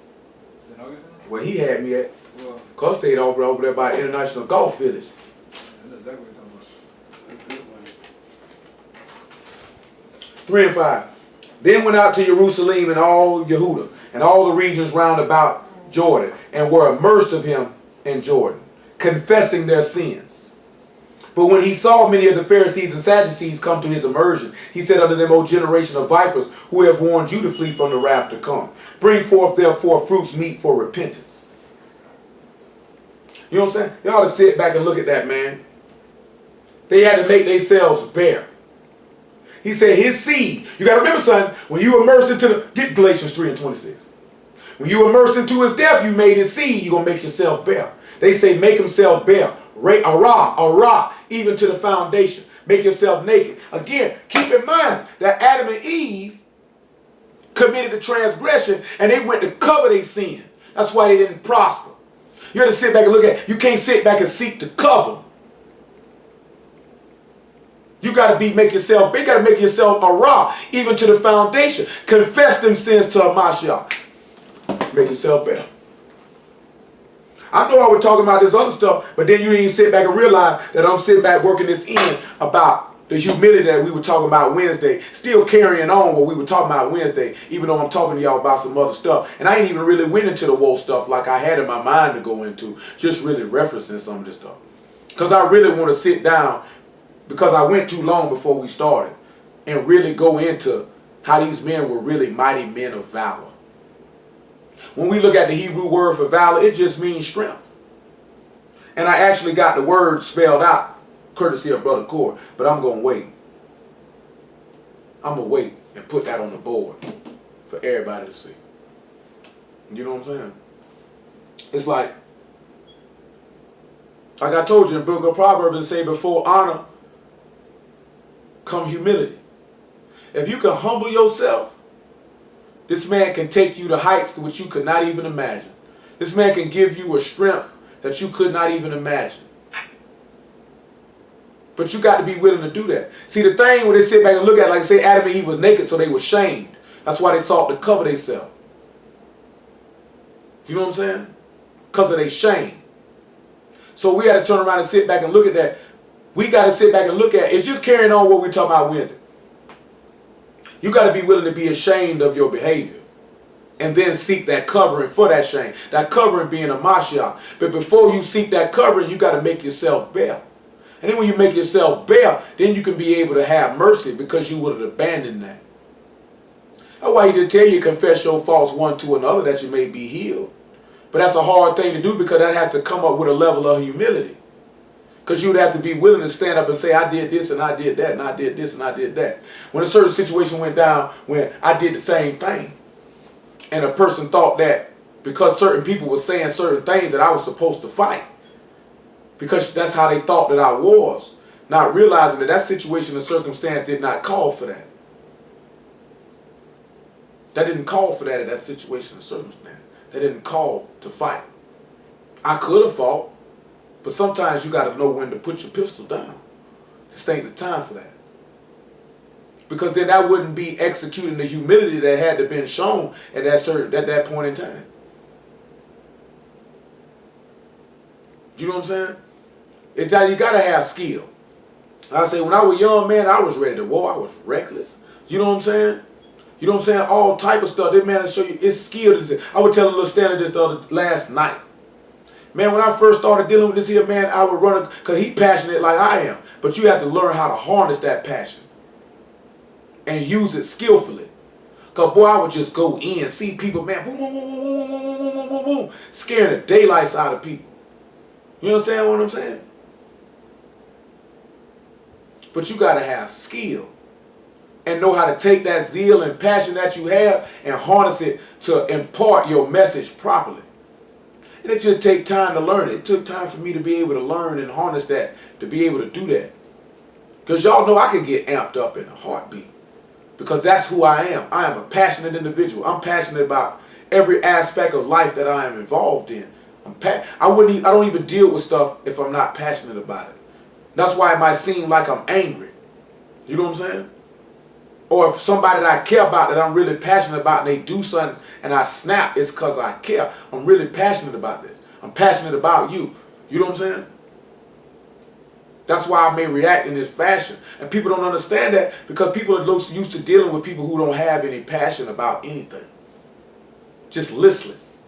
St. Augustine? Where he had me at. Well, Cause stayed over there by International Golf Village. I know exactly what you're talking about. That's good, man. 3 and 5. Then went out to Jerusalem and all Yehuda and all the regions round about Jordan, and were immersed of him in Jordan, confessing their sins. But when he saw many of the Pharisees and Sadducees come to his immersion, he said unto them, O generation of vipers, who have warned you to flee from the wrath to come. Bring forth therefore fruits meet for repentance. You know what I'm saying? Y'all ought to sit back and look at that, man. They had to make themselves bare. He said his seed. You got to remember, son, when you immersed into the, get Galatians 3 and 26. When you immersed into his death, you made his seed, you're going to make yourself bare. They say make himself bare. Arah, even to the foundation. Make yourself naked. Again, keep in mind that Adam and Eve committed the transgression and they went to cover their sin. That's why they didn't prosper. You have to sit back and look at it. You can't sit back and seek to cover. You got to make yourself big. You got to make yourself arah, even to the foundation. Confess them sins to Hamashiach. Make yourself better. I know I was talking about this other stuff, but then you didn't even sit back and realize that I'm sitting back working this in about the humility that we were talking about Wednesday, still carrying on what we were talking about Wednesday, even though I'm talking to y'all about some other stuff. And I ain't even really went into the woe stuff like I had in my mind to go into, just really referencing some of this stuff. Because I really want to sit down, because I went too long before we started, and really go into how these men were really mighty men of valor. When we look at the Hebrew word for valor, it just means strength. And I actually got the word spelled out, courtesy of Brother Core, but I'm going to wait. I'm going to wait and put that on the board for everybody to see. You know what I'm saying? It's like I told you in the book of Proverbs, it say before honor come humility. If you can humble yourself, this man can take you to heights to which you could not even imagine. This man can give you a strength that you could not even imagine. But you got to be willing to do that. See, the thing when they sit back and look at, like say Adam and Eve was naked, so they were shamed. That's why they sought to cover themselves. You know what I'm saying? Because of their shame. So we got to turn around and sit back and look at that. We got to sit back and look at, it's just carrying on what we're talking about Wednesday. You got to be willing to be ashamed of your behavior and then seek that covering for that shame. That covering being a Mashiach. But before you seek that covering, you got to make yourself bare. And then when you make yourself bare, then you can be able to have mercy because you would have abandoned that. That's why he did tell you confess your faults one to another that you may be healed. But that's a hard thing to do because that has to come up with a level of humility. Because you would have to be willing to stand up and say, I did this and I did that and I did this and I did that. When a certain situation went down when I did the same thing and a person thought that because certain people were saying certain things that I was supposed to fight because that's how they thought that I was, not realizing that that situation and circumstance did not call for that. That didn't call for that in that situation and circumstance. That didn't call to fight. I could have fought. But sometimes you got to know when to put your pistol down. This ain't the time for that. Because then that wouldn't be executing the humility that had to been shown at that point in time. You know what I'm saying? It's that you gotta have skill. I say when I was young, man, I was ready to war. I was reckless. You know what I'm saying? You know what I'm saying? All type of stuff. This man will show you it's skill. I would tell a little Stanley this last night. Man, when I first started dealing with this here, man, I would run because he passionate like I am. But you have to learn how to harness that passion and use it skillfully. Because, boy, I would just go in, see people, man, boom, boom, boom, boom, boom, boom, boom, boom, boom, boom, scaring the daylights out of people. You understand what I'm saying? But you got to have skill and know how to take that zeal and passion that you have and harness it to impart your message properly. And it just takes time to learn it. It took time for me to be able to learn and harness that, to be able to do that. Because y'all know I can get amped up in a heartbeat. Because that's who I am. I am a passionate individual. I'm passionate about every aspect of life that I am involved in. I don't even deal with stuff if I'm not passionate about it. That's why it might seem like I'm angry. You know what I'm saying? Or if somebody that I care about, that I'm really passionate about, and they do something and I snap, it's because I care. I'm really passionate about this. I'm passionate about you. You know what I'm saying? That's why I may react in this fashion. And people don't understand that because people are used to dealing with people who don't have any passion about anything. Just listless.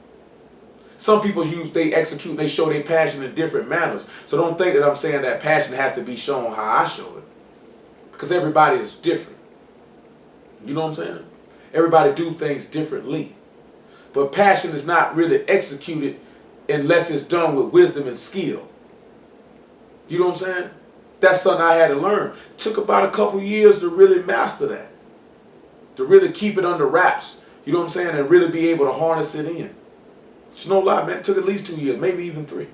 Some people they execute and they show their passion in different manners. So don't think that I'm saying that passion has to be shown how I show it. Because everybody is different. You know what I'm saying? Everybody do things differently. But passion is not really executed unless it's done with wisdom and skill. You know what I'm saying? That's something I had to learn. It took about a couple years to really master that. To really keep it under wraps. You know what I'm saying? And really be able to harness it in. It's no lie, man. It took at least 2 years, maybe even 3.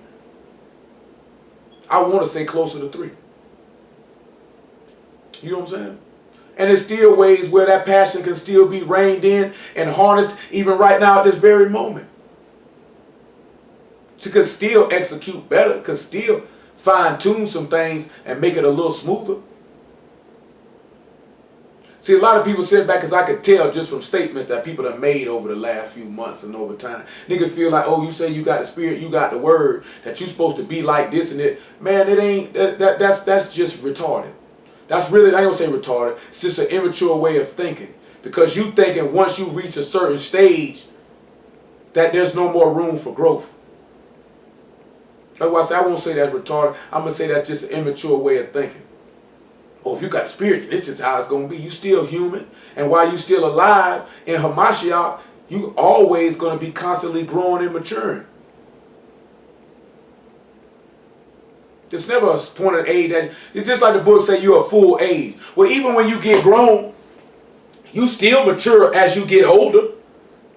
I want to say closer to 3. You know what I'm saying? And there's still ways where that passion can still be reined in and harnessed even right now at this very moment. You could still execute better, could still fine-tune some things and make it a little smoother. See, a lot of people sit back, because I could tell just from statements that people have made over the last few months and over time. Niggas feel like, oh, you say you got the spirit, you got the word, that you supposed to be like this and it. Man, it ain't, that's just retarded. That's really, I don't say retarded, it's just an immature way of thinking. Because you thinking once you reach a certain stage that there's no more room for growth. That's why I say I won't say that's retarded. I'm going to say that's just an immature way of thinking. Oh, if you got the spirit, then it's just how it's going to be. You still human. And while you still alive in Hamashiach, you always going to be constantly growing and maturing. It's never a point of age that, it's just like the book say you're a full age. Well, even when you get grown, you still mature as you get older.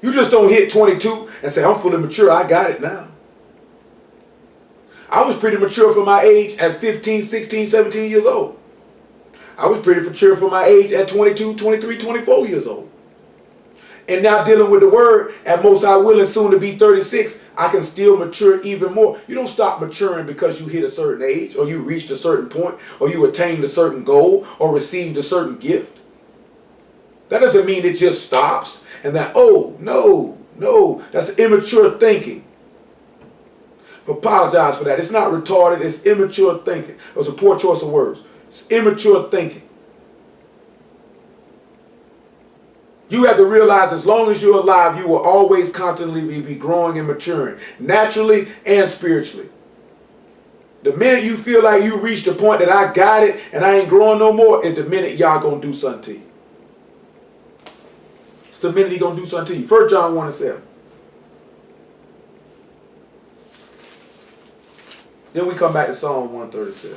You just don't hit 22 and say, I'm fully mature, I got it now. I was pretty mature for my age at 15, 16, 17 years old. I was pretty mature for my age at 22, 23, 24 years old. And now dealing with the word, at most I will and soon to be 36, I can still mature even more. You don't stop maturing because you hit a certain age or you reached a certain point or you attained a certain goal or received a certain gift. That doesn't mean it just stops and that, oh, no, that's immature thinking. Apologize for that. It's not retarded, it's immature thinking. It was a poor choice of words. It's immature thinking. You have to realize as long as you're alive, you will always constantly be growing and maturing, naturally and spiritually. The minute you feel like you reached the point that I got it and I ain't growing no more is the minute y'all gonna do something to you. It's the minute he gonna do something to you. 1 John 1:7. Then we come back to Psalm 137.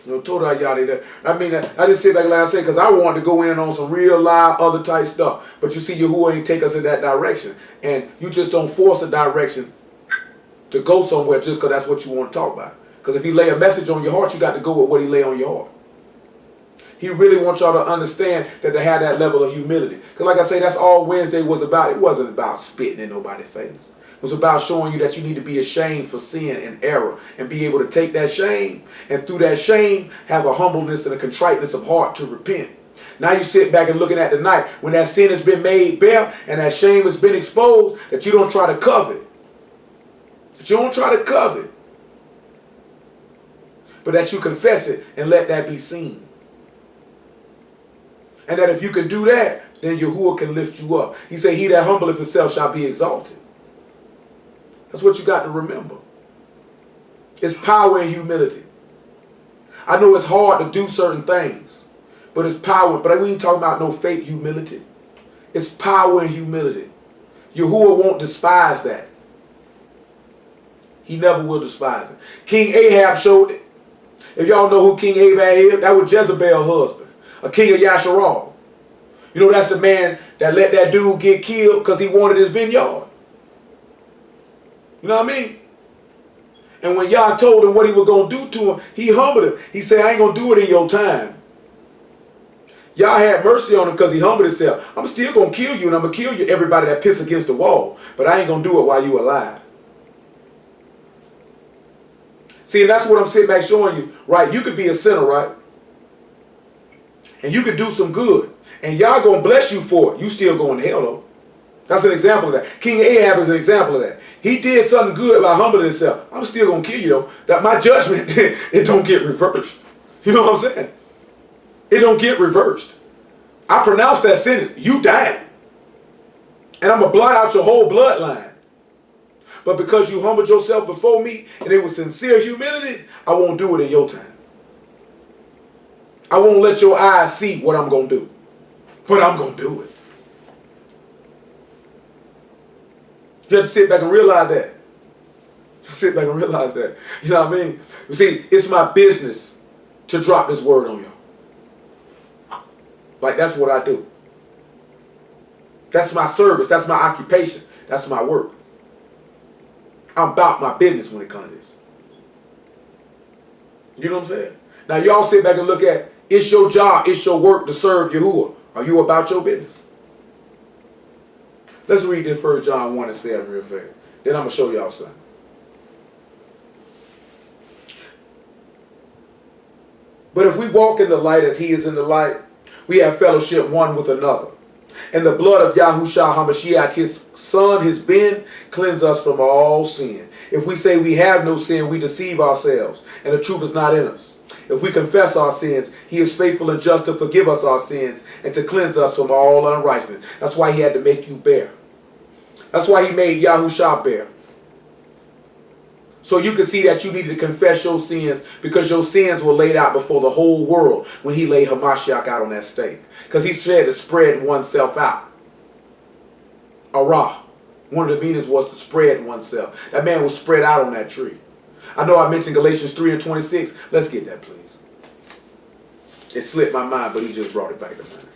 You know, total y'all that. I mean, I just sit back like I said, because I wanted to go in on some real live other type stuff. But you see, Yahuwah ain't take us in that direction. And you just don't force a direction to go somewhere just because that's what you want to talk about. Because if he lay a message on your heart, you got to go with what he lay on your heart. He really wants y'all to understand that they have that level of humility. Because like I say, that's all Wednesday was about. It wasn't about spitting in nobody's face. was about showing you that you need to be ashamed for sin and error and be able to take that shame and through that shame have a humbleness and a contriteness of heart to repent. Now you sit back and looking at the night when that sin has been made bare and that shame has been exposed, that you don't try to cover it. That you don't try to cover it. But that you confess it and let that be seen. And that if you can do that, then Yahuwah can lift you up. He said, he that humbleth himself shall be exalted. That's what you got to remember. It's power and humility. I know it's hard to do certain things, but it's power. But we ain't talking about no fake humility. It's power and humility. Yahuwah won't despise that. He never will despise it. King Ahab showed it. If y'all know who King Ahab is, that was Jezebel's husband, a king of Yasharal. You know, that's the man that let that dude get killed because he wanted his vineyard. You know what I mean? And when y'all told him what he was going to do to him, he humbled him. He said, I ain't going to do it in your time. Y'all had mercy on him because he humbled himself. I'm still going to kill you, and I'm going to kill you, everybody that piss against the wall. But I ain't going to do it while you alive. See, and that's what I'm sitting back showing you, right? You could be a sinner, right? And you could do some good. And y'all going to bless you for it. You still going to hell, though. That's an example of that. King Ahab is an example of that. He did something good by humbling himself. I'm still going to kill you, though. That my judgment, it don't get reversed. You know what I'm saying? It don't get reversed. I pronounce that sentence. You died. And I'm going to blot out your whole bloodline. But because you humbled yourself before me and it was sincere humility, I won't do it in your time. I won't let your eyes see what I'm going to do. But I'm going to do it. You have to sit back and realize that. Just sit back and realize that. You know what I mean? You see, it's my business to drop this word on y'all. Like, that's what I do. That's my service. That's my occupation. That's my work. I'm about my business when it comes to this. You know what I'm saying? Now, y'all sit back and look at, it's your job, it's your work to serve Yahuwah. Are you about your business? Let's read this 1 John 1 and 7 real fast. Then I'm going to show y'all something. But if we walk in the light as he is in the light, we have fellowship one with another. And the blood of Yahushua HaMashiach, his son, has been cleansed us from all sin. If we say we have no sin, we deceive ourselves, and the truth is not in us. If we confess our sins, he is faithful and just to forgive us our sins and to cleanse us from all unrighteousness. That's why he had to make you bear. That's why he made Yahushua bear. So you can see that you needed to confess your sins because your sins were laid out before the whole world when he laid Hamashiach out on that stake. Because he said to spread oneself out. Arah. One of the meanings was to spread oneself. That man was spread out on that tree. I know I mentioned Galatians 3 and 26. Let's get that, please. It slipped my mind, but he just brought it back to mind.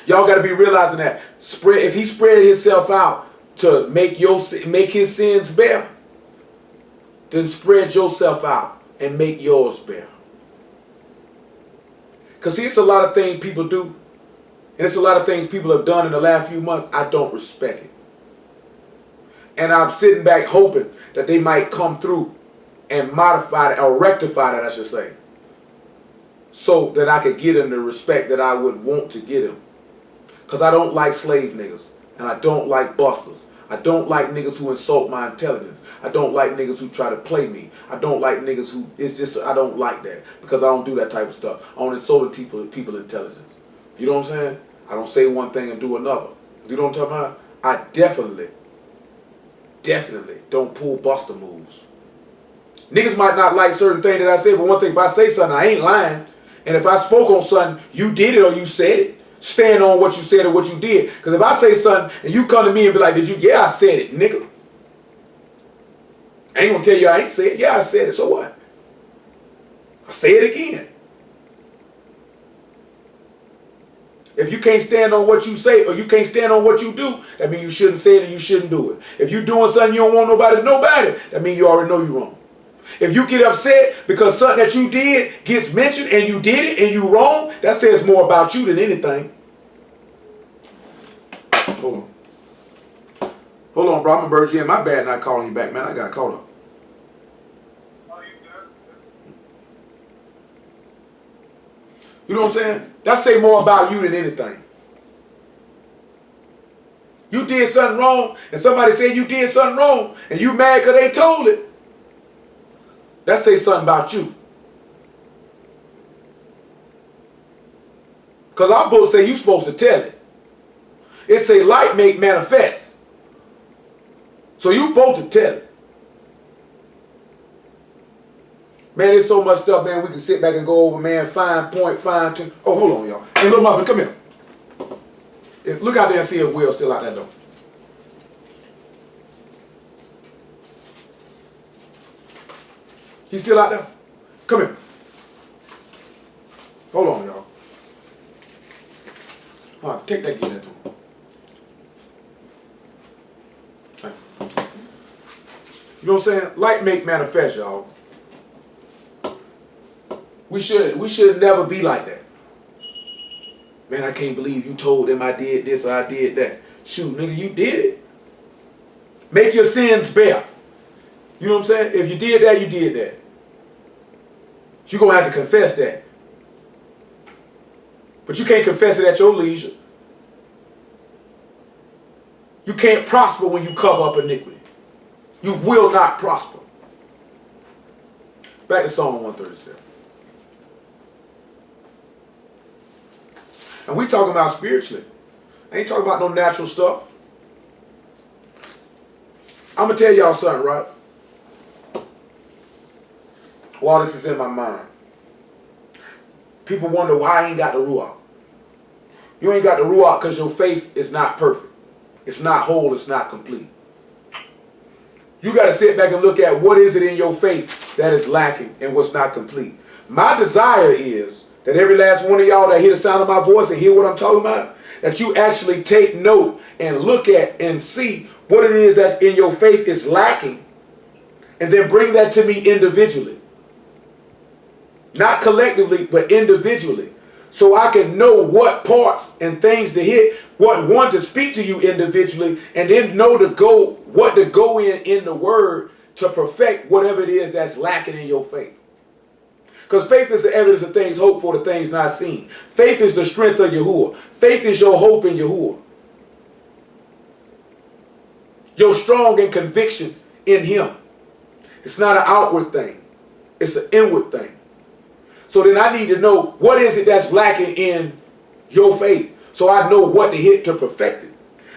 Y'all got to be realizing that if he spread himself out to make his sins bare, then spread yourself out and make yours bare. Because see, it's a lot of things people do, and it's a lot of things people have done in the last few months. I don't respect it. And I'm sitting back hoping that they might come through and modify it, or rectify that, I should say, so that I could get him the respect that I would want to get him. Because I don't like slave niggas, and I don't like busters. I don't like niggas who insult my intelligence. I don't like niggas who try to play me. I don't like niggas who, it's just, I don't like that. Because I don't do that type of stuff. I don't insult people intelligence. You know what I'm saying? I don't say one thing and do another. You know what I'm talking about? I definitely don't pull buster moves. Niggas might not like certain things that I say, but one thing, if I say something, I ain't lying. And if I spoke on something, you did it or you said it. Stand on what you said or what you did. Because if I say something and you come to me and be like, did you? Yeah, I said it, nigga. I ain't going to tell you I ain't said it. Yeah, I said it. So what? I say it again. If you can't stand on what you say or you can't stand on what you do, that means you shouldn't say it and you shouldn't do it. If you're doing something you don't want nobody to know about it, that means you already know you're wrong. If you get upset because something that you did gets mentioned and you did it and you wrong, that says more about you than anything. Hold on. Hold on, bro. I'm gonna merge you in. My bad not calling you back, man. I got caught up. You know what I'm saying? That say more about you than anything. You did something wrong, and somebody said you did something wrong, and you mad because they told it. That say something about you. Because our book say you supposed to tell it. It say light make manifest. So you supposed to tell it. Man, there's so much stuff, man, we can sit back and go over, man, fine point, fine tune. Oh, hold on, y'all. Hey, little muffin, come here. Look out there and see if Will's still out that door. He's still out there? Come here. Hold on, y'all. All right, take that, get into him. Right. You know what I'm saying? Light make manifest, y'all. We should never be like that. Man, I can't believe you told them I did this or I did that. Shoot, nigga, you did it. Make your sins bare. You know what I'm saying? If you did that, you did that. You're going to have to confess that. But you can't confess it at your leisure. You can't prosper when you cover up iniquity. You will not prosper. Back to Psalm 137. And we talking about spiritually. I ain't talking about no natural stuff. I'm going to tell y'all something, right? While this is in my mind. People wonder why I ain't got the Ruach. You ain't got the Ruach because your faith is not perfect. It's not whole. It's not complete. You got to sit back and look at what is it in your faith that is lacking and what's not complete. My desire is that every last one of y'all that hear the sound of my voice and hear what I'm talking about, that you actually take note and look at and see what it is that in your faith is lacking, and then bring that to me individually. Not collectively, but individually. So I can know what parts and things to hit, what one to speak to you individually, and then know what to go in the word to perfect whatever it is that's lacking in your faith. Because faith is the evidence of things hoped for, the things not seen. Faith is the strength of Yahuwah. Faith is your hope in Yahuwah. Your strong in conviction in him. It's not an outward thing. It's an inward thing. So then I need to know what is it that's lacking in your faith, so I know what to hit to perfect it.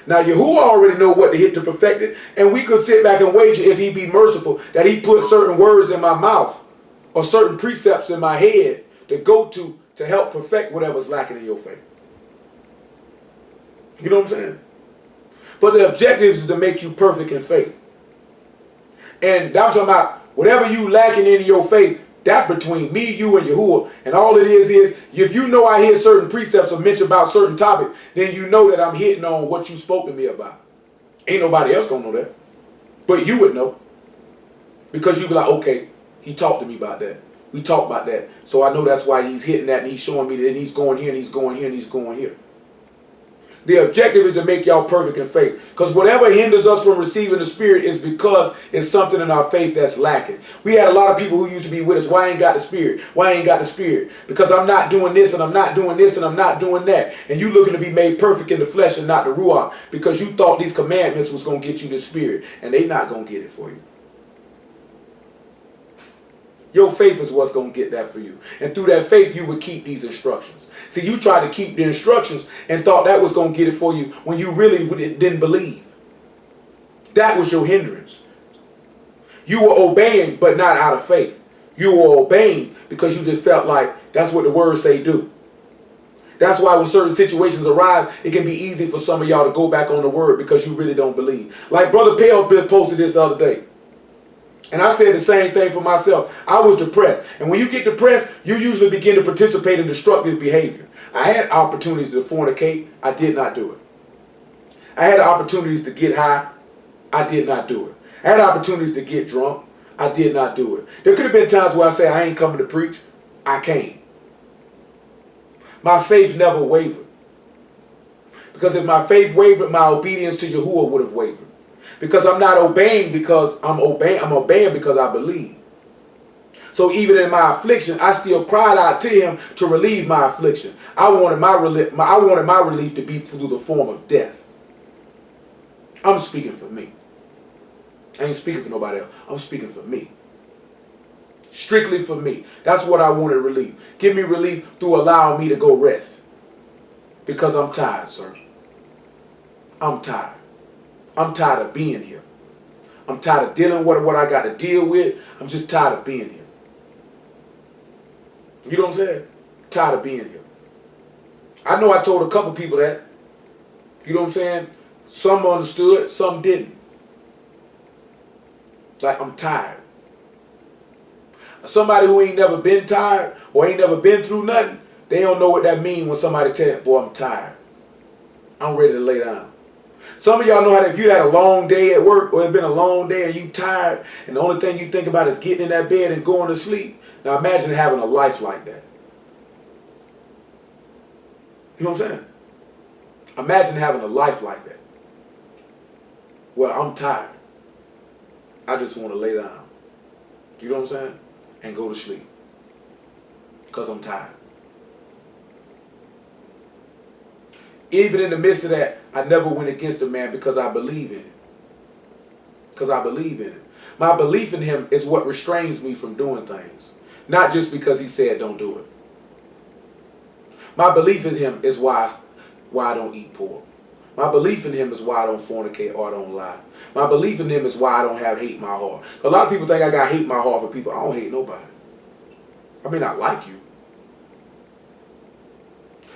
Now Yahuwah already know what to hit to perfect it, and we could sit back and wager, if he be merciful, that he put certain words in my mouth or certain precepts in my head to go to help perfect whatever's lacking in your faith. You know what I'm saying? But the objective is to make you perfect in faith. And I'm talking about whatever you lacking in your faith, that between me, you, and Yahuwah. And all it is if you know I hear certain precepts or mention about certain topic, then you know that I'm hitting on what you spoke to me about. Ain't nobody else gonna know that. But you would know. Because you'd be like, okay, he talked to me about that. We talked about that. So I know that's why he's hitting that and he's showing me that, and he's going here and he's going here and he's going here. The objective is to make y'all perfect in faith. Because whatever hinders us from receiving the Spirit is because it's something in our faith that's lacking. We had a lot of people who used to be with us. Why I ain't got the Spirit? Why I ain't got the Spirit? Because I'm not doing this and I'm not doing this and I'm not doing that. And you looking to be made perfect in the flesh and not the Ruach. Because you thought these commandments was going to get you the Spirit. And they not going to get it for you. Your faith is what's going to get that for you. And through that faith, you would keep these instructions. See, you tried to keep the instructions and thought that was going to get it for you when you really didn't believe. That was your hindrance. You were obeying, but not out of faith. You were obeying because you just felt like that's what the words say do. That's why when certain situations arise, it can be easy for some of y'all to go back on the word because you really don't believe. Like Brother Pale posted this the other day. And I said the same thing for myself. I was depressed. And when you get depressed, you usually begin to participate in destructive behavior. I had opportunities to fornicate. I did not do it. I had opportunities to get high. I did not do it. I had opportunities to get drunk. I did not do it. There could have been times where I say, I ain't coming to preach. I came. My faith never wavered. Because if my faith wavered, my obedience to Yahuwah would have wavered. Because I'm not obeying because I'm obeying because I believe. So even in my affliction, I still cried out to him to relieve my affliction. I wanted my relief to be through the form of death. I'm speaking for me. I ain't speaking for nobody else. I'm speaking for me. Strictly for me. That's what I wanted relief. Give me relief through allowing me to go rest. Because I'm tired, sir. I'm tired. I'm tired of being here. I'm tired of dealing with what I got to deal with. I'm just tired of being here. You know what I'm saying? Tired of being here. I know I told a couple people that. You know what I'm saying? Some understood, some didn't. Like, I'm tired. Somebody who ain't never been tired or ain't never been through nothing, they don't know what that means when somebody tell you, boy, I'm tired. I'm ready to lay down. Some of y'all know how that if you had a long day at work or it's been a long day and you tired and the only thing you think about is getting in that bed and going to sleep. Now imagine having a life like that. You know what I'm saying? Imagine having a life like that. Well, I'm tired. I just want to lay down. You know what I'm saying? And go to sleep. Because I'm tired. Even in the midst of that, I never went against a man because I believe in it. Because I believe in it. My belief in him is what restrains me from doing things. Not just because he said don't do it. My belief in him is why I don't eat pork. My belief in him is why I don't fornicate or I don't lie. My belief in him is why I don't have hate in my heart. A lot of people think I got hate in my heart for people. I don't hate nobody. I may not like you.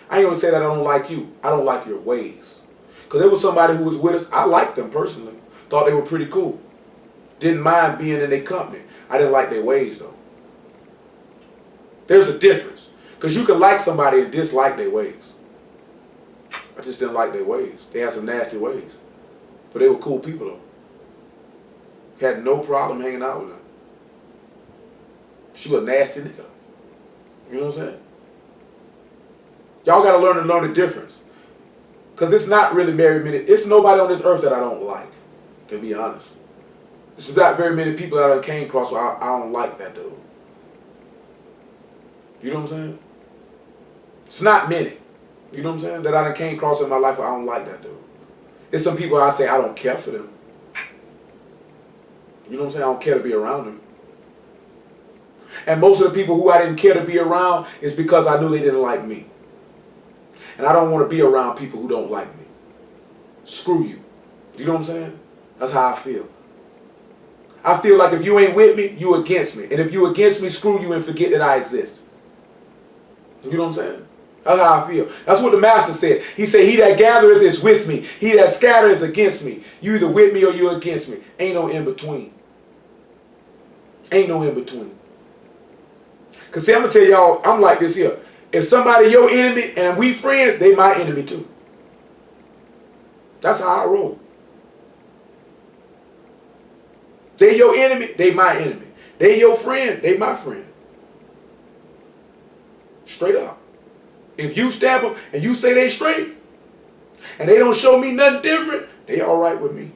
I ain't gonna say that I don't like you. I don't like your ways. Because there was somebody who was with us. I liked them personally. Thought they were pretty cool. Didn't mind being in their company. I didn't like their ways though. There's a difference. Because you can like somebody and dislike their ways. I just didn't like their ways. They had some nasty ways. But they were cool people though. Had no problem hanging out with them. She was a nasty nigga. You know what I'm saying? Y'all got to learn the difference. Because it's not really very many. It's nobody on this earth that I don't like. To be honest. It's not very many people that I came across where I don't like that dude. You know what I'm saying? It's not many. You know what I'm saying? That I done came across in my life where I don't like that dude. It's some people I say I don't care for them. You know what I'm saying? I don't care to be around them. And most of the people who I didn't care to be around is because I knew they didn't like me. And I don't want to be around people who don't like me. Screw you. You know what I'm saying? That's how I feel. I feel like if you ain't with me, you against me. And if you against me, screw you and forget that I exist. You know what I'm saying? That's how I feel. That's what the master said. He said, he that gathereth is with me. He that scattereth is against me. You either with me or you against me. Ain't no in between. Ain't no in between. Because see, I'm going to tell y'all, I'm like this here. If somebody your enemy and we friends, they my enemy too. That's how I roll. They your enemy, they my enemy. They your friend, they my friend. Straight up. If you stab them and you say they straight, and they don't show me nothing different, they all right with me.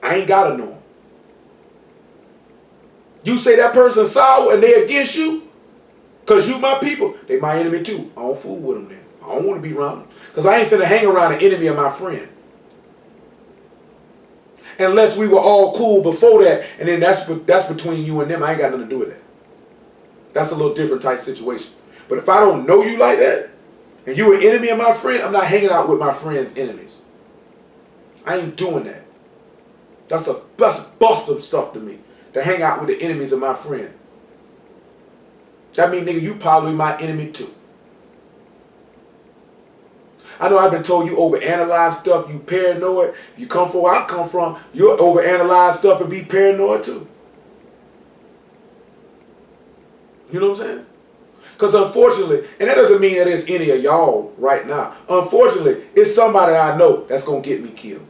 I ain't gotta know them. You say that person sour and they against you, because you my people, they my enemy too. I don't fool with them then. I don't want to be around them. Because I ain't finna hang around an enemy of my friend. Unless we were all cool before that, and then that's between you and them. I ain't got nothing to do with that. That's a little different type situation. But if I don't know you like that, and you an enemy of my friend, I'm not hanging out with my friend's enemies. I ain't doing that. That's busted stuff to me, to hang out with the enemies of my friend. That mean, nigga, you probably my enemy too. I know I've been told you overanalyze stuff, you paranoid. You come from where I come from, you'll overanalyze stuff and be paranoid too. You know what I'm saying? Because unfortunately, and that doesn't mean that it's any of y'all right now. Unfortunately, it's somebody that I know that's going to get me killed.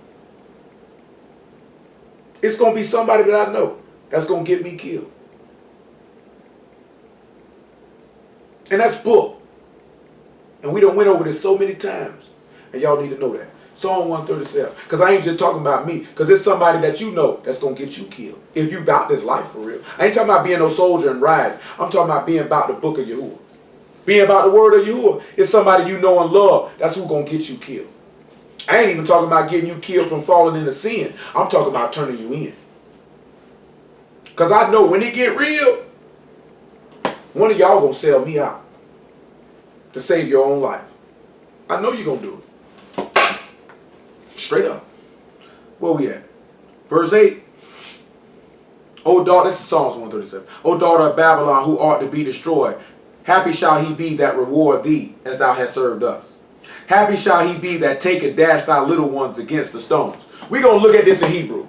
It's going to be somebody that I know that's going to get me killed. And that's book. And we done went over this so many times. And y'all need to know that. Psalm 137. Because I ain't just talking about me. Because it's somebody that you know that's going to get you killed. If you about this life for real. I ain't talking about being no soldier and riding. I'm talking about being about the book of Yahuwah. Being about the word of Yahuwah. It's somebody you know and love. That's who's going to get you killed. I ain't even talking about getting you killed from falling into sin. I'm talking about turning you in. Because I know when it get real, one of y'all going to sell me out to save your own life. I know you're going to do it. Straight up. Where we at? Verse 8. O daughter, this is Psalms 137. O daughter of Babylon, who art to be destroyed, happy shall he be that reward thee as thou hast served us. Happy shall he be that take and dash thy little ones against the stones. We're going to look at this in Hebrew.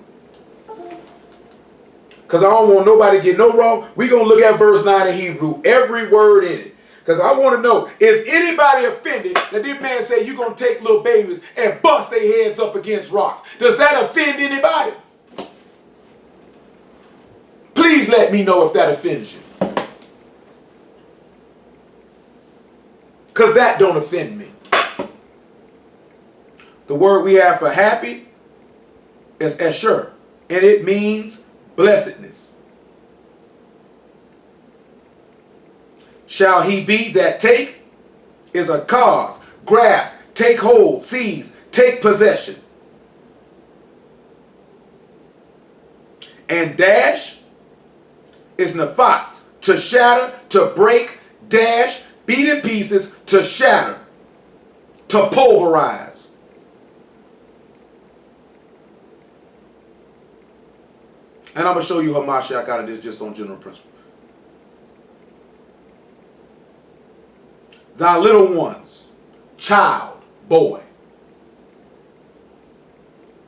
Because I don't want nobody to get no wrong. We're going to look at verse 9 in Hebrew. Every word in it. Because I want to know, is anybody offended that this man said you're going to take little babies and bust their heads up against rocks? Does that offend anybody? Please let me know if that offends you. Because that don't offend me. The word we have for happy is esher, and it means blessedness. Shall he be that take is a cause, grasp, take hold, seize, take possession. And dash is nafats, to shatter, to break, dash, beat in pieces, to shatter, to pulverize. And I'm going to show you how Mashiach out of this just on general principle. Thy little ones, child, boy,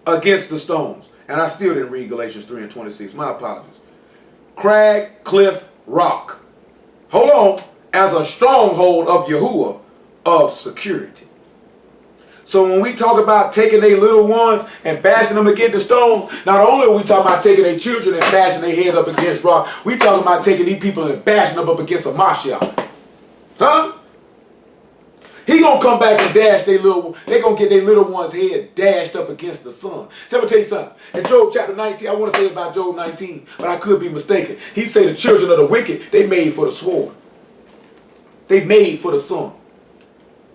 against the stones. And I still didn't read Galatians 3 and 26. My apologies. Crag, cliff, rock. Hold on. As a stronghold of Yahuwah of security. So when we talk about taking their little ones and bashing them against the stones, not only are we talking about taking their children and bashing their head up against rock, we talking about taking these people and bashing them up against a Mashiach. Huh? He gonna come back and dash they gonna get their little one's head dashed up against the sun. So I'm gonna tell you something. In Job chapter 19, I want to say about Job 19, but I could be mistaken. He say the children of the wicked, they made for the sword. They made for the sun.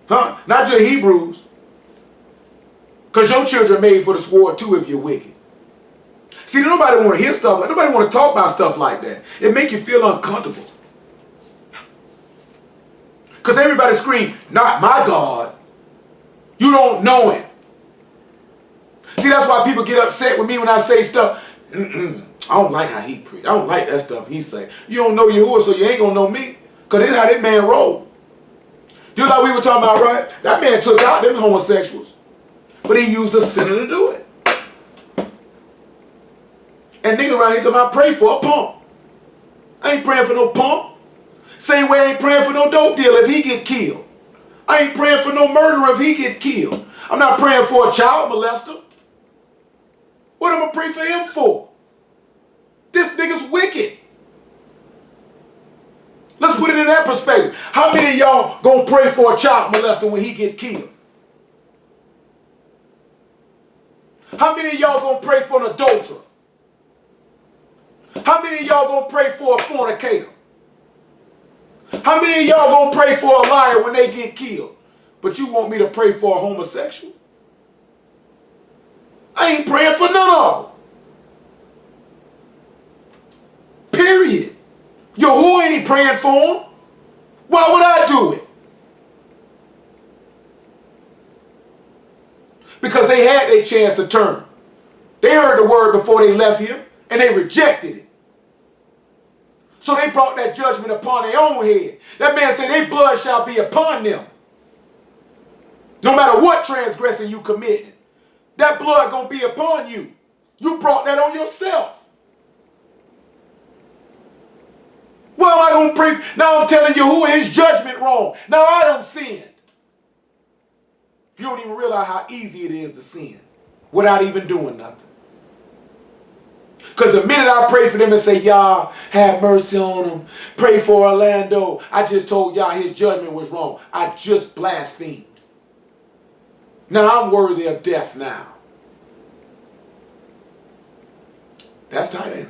Huh? Not your Hebrews. Because your children made for the sword too if you're wicked. See, nobody want to hear stuff like nobody want to talk about stuff like that. It make you feel uncomfortable. Because everybody scream, not my God. You don't know him. See, that's why people get upset with me when I say stuff. I don't like how he preach. I don't like that stuff he say. You don't know Yahuwah, so you ain't going to know me. Because this is how that man roll. Just like we were talking about, right? That man took out them homosexuals. But he used a sinner to do it. And niggas around here talking about pray for a pump. I ain't praying for no pump. Same way I ain't praying for no dope dealer if he get killed. I ain't praying for no murderer if he get killed. I'm not praying for a child molester. What am I praying for him for? This nigga's wicked. Let's put it in that perspective. How many of y'all gonna pray for a child molester when he get killed? How many of y'all gonna pray for an adulterer? How many of y'all gonna pray for a fornicator? How many of y'all gonna pray for a liar when they get killed? But you want me to pray for a homosexual? I ain't praying for none of them. Period. Yahuwah ain't praying for them. Why would I do it? Because they had their chance to turn. They heard the word before they left here, and they rejected it. So they brought that judgment upon their own head. That man said, their blood shall be upon them. No matter what transgression you committed, that blood gonna be upon you. You brought that on yourself. Well, am I gonna pray? Now I'm telling you who is judgment wrong. Now I done sinned. You don't even realize how easy it is to sin without even doing nothing. Because the minute I pray for them and say, y'all, have mercy on them, pray for Orlando, I just told y'all his judgment was wrong. I just blasphemed. Now I'm worthy of death now. That's tight, ain't it?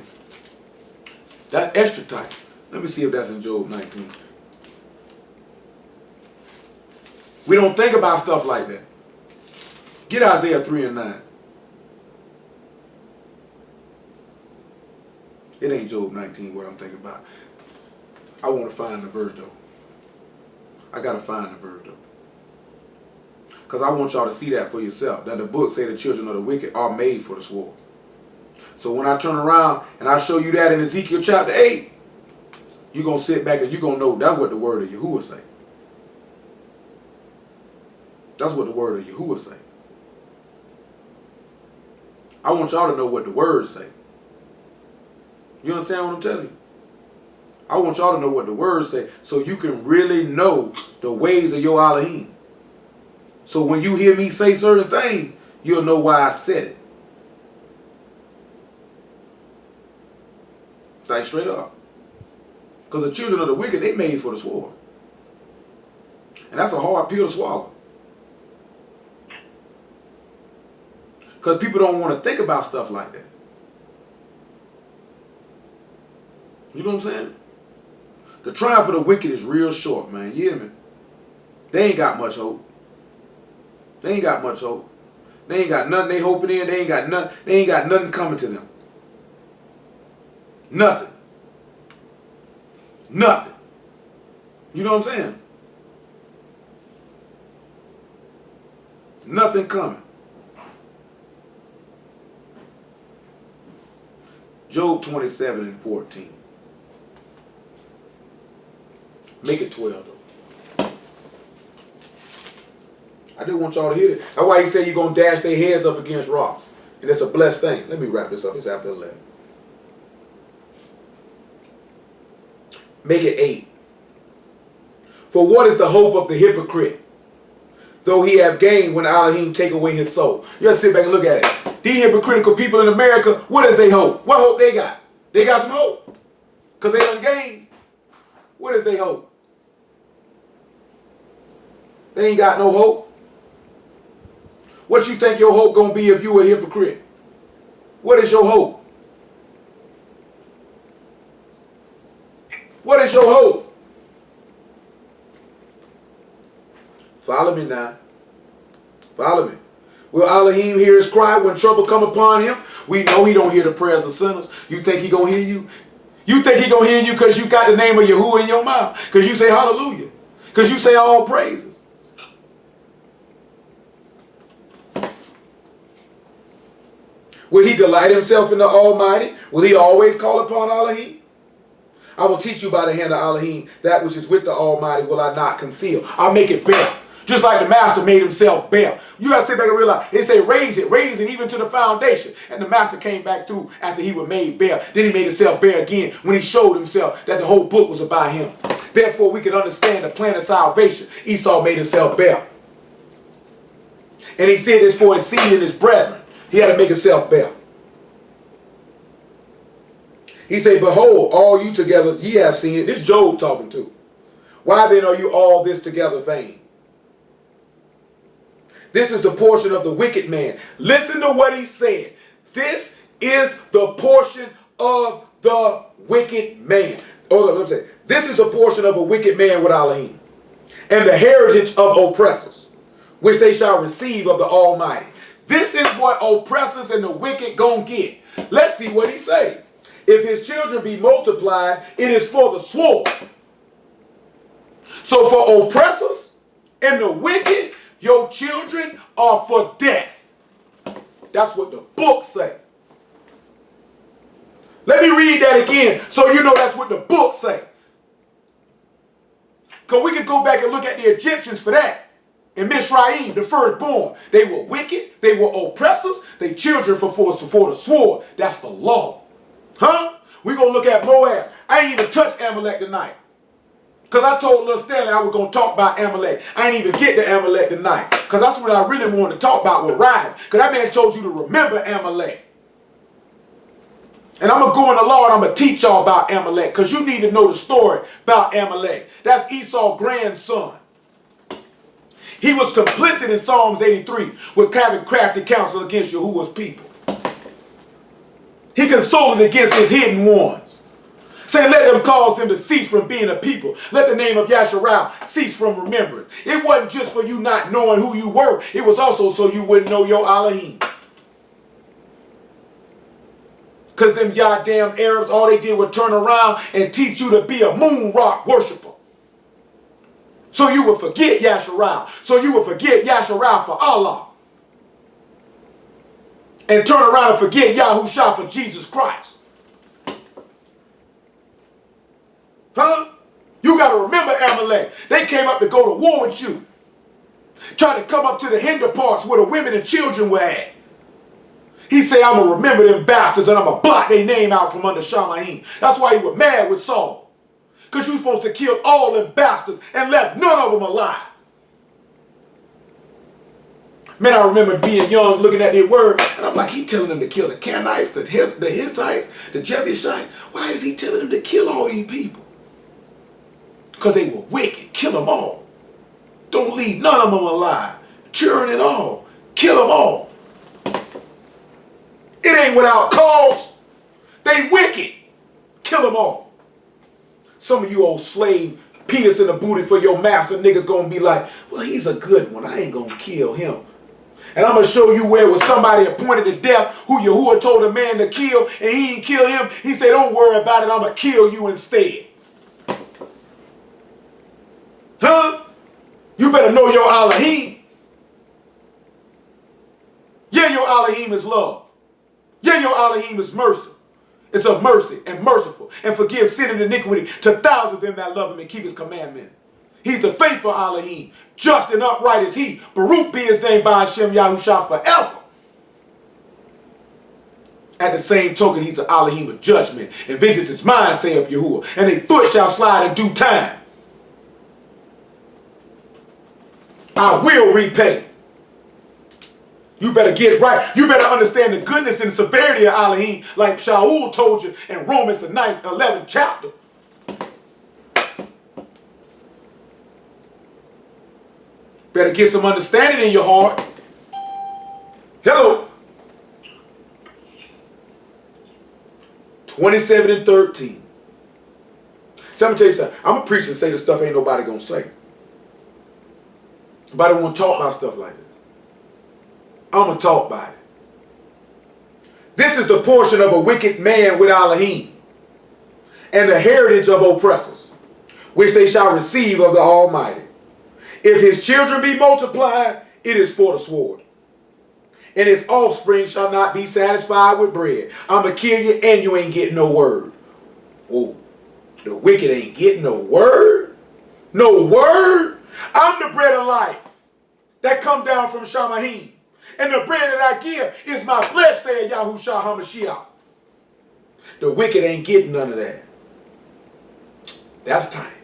That's extra tight. Let me see if that's in Job 19. We don't think about stuff like that. Get Isaiah 3 and 9. It ain't Job 19 what I'm thinking about. I want to find the verse though. I got to find the verse though. Because I want y'all to see that for yourself. That the book say the children of the wicked are made for the sword. So when I turn around and I show you that in Ezekiel chapter 8, you're going to sit back and you're going to know that's what the word of Yahuwah say. That's what the word of Yahuwah say. I want y'all to know what the words say. You understand what I'm telling you? I want y'all to know what the words say so you can really know the ways of your Elohim. So when you hear me say certain things, you'll know why I said it. Like straight up. Because the children of the wicked, they made for the sword. And that's a hard pill to swallow. Because people don't want to think about stuff like that. You know what I'm saying? The triumph of the wicked is real short, man. You hear me? They ain't got much hope. They ain't got much hope. They ain't got nothing they hoping in. They ain't got nothing. They ain't got nothing coming to them. Nothing. Nothing. You know what I'm saying? Nothing coming. Job 27 and 14. Make it 12 though. I didn't want y'all to hear it. That's why he said you're going to dash their heads up against rocks. And it's a blessed thing. Let me wrap this up. It's after 11. Make it 8. For what is the hope of the hypocrite, though he have gained when Elohim take away his soul? You just sit back and look at it. These hypocritical people in America, what is their hope? What hope they got? They got some hope. Because they done gained. What is their hope? They ain't got no hope. What you think your hope gonna be if you a hypocrite? What is your hope? What is your hope? Follow me now. Follow me. Will Elohim hear his cry when trouble come upon him? We know he don't hear the prayers of sinners. You think he gonna hear you? You think he gonna hear you because you got the name of Yahuwah in your mouth? Because you say hallelujah. Because you say all praises. Will he delight himself in the Almighty? Will he always call upon Elohim? I will teach you by the hand of Elohim that which is with the Almighty will I not conceal. I'll make it bare. Just like the master made himself bare. You got to sit back and realize, they say raise it even to the foundation. And the master came back through after he was made bare. Then he made himself bare again when he showed himself that the whole book was about him. Therefore, we can understand the plan of salvation. Esau made himself bare. And he did this for his seed and his brethren. He had to make himself bare. He said, behold, all you together, ye have seen it. This Job talking to. Why then are you all this together vain? This is the portion of the wicked man. Listen to what he said. This is the portion of the wicked man. Hold on, let me say. This is a portion of a wicked man with Elohim, and the heritage of oppressors, which they shall receive of the Almighty. This is what oppressors and the wicked gonna get. Let's see what he say. If his children be multiplied, it is for the sword. So for oppressors and the wicked, your children are for death. That's what the book say. Let me read that again so you know that's what the book say. Because we can go back and look at the Egyptians for that. In Mizraim, the firstborn, they were wicked, they were oppressors, they children for the sword. That's the law. Huh? We're going to look at Moab. I ain't even touch Amalek tonight. Because I told Lil Stanley I was going to talk about Amalek. I ain't even get to Amalek tonight. Because that's what I really wanted to talk about with Ryan. Because that man told you to remember Amalek. And I'm going to go in the law and I'm going to teach y'all about Amalek. Because you need to know the story about Amalek. That's Esau's grandson. He was complicit in Psalms 83 with having crafty counsel against Yahuwah's people. He consoled against his hidden ones, saying, let them cause them to cease from being a people. Let the name of Yasharal cease from remembrance. It wasn't just for you not knowing who you were. It was also so you wouldn't know your Elohim. Because them goddamn Arabs, all they did was turn around and teach you to be a moon rock worshiper. So you would forget Yasharal. So you would forget Yasharal for Allah. And turn around and forget Yahushua for Jesus Christ. Huh? You got to remember Amalek. They came up to go to war with you. Tried to come up to the hinder parts where the women and children were at. He said, I'm going to remember them bastards and I'm going to blot their name out from under Shamahim. That's why he was mad with Saul. Because you were supposed to kill all them bastards and left none of them alive. Man, I remember being young, looking at their word, and I'm like, he telling them to kill the Canaanites, the Hittites, the Jebusites. Why is he telling them to kill all these people? Because they were wicked. Kill them all. Don't leave none of them alive. Children and all. Kill them all. It ain't without cause. They wicked. Kill them all. Some of you old slave penis in the booty for your master niggas gonna be like, well, he's a good one. I ain't gonna kill him. And I'm gonna show you where was somebody appointed to death who Yahuwah told a man to kill and he didn't kill him. He said, don't worry about it. I'm gonna kill you instead. Huh? You better know your Elohim. Yeah, your Elohim is love. Yeah, your Elohim is mercy. It's of mercy and merciful and forgive sin and iniquity to thousands of them that love him and keep his commandment. He's the faithful Elohim. Just and upright is he. Baruch be his name by Hashem Yahushua forever. At the same token, he's an Elohim of judgment. And vengeance is mine, saith Yahuwah. And a foot shall slide in due time. I will repay. You better get it right. You better understand the goodness and the severity of Elohim, like Shaul told you in Romans the 9th, 11th chapter. Better get some understanding in your heart. Hello. 27 and 13. So I'm going to tell you something. I'm a preacher and say the stuff ain't nobody going to say. Nobody want to talk about stuff like that. I'm going to talk about it. This is the portion of a wicked man with Elohim, and the heritage of oppressors, which they shall receive of the Almighty. If his children be multiplied, it is for the sword. And his offspring shall not be satisfied with bread. I'm going to kill you and you ain't getting no word. Oh, the wicked ain't getting no word? No word? I'm the bread of life that come down from Shamahim. And the bread that I give is my flesh, said Yahushua HaMashiach. The wicked ain't getting none of that. That's tight.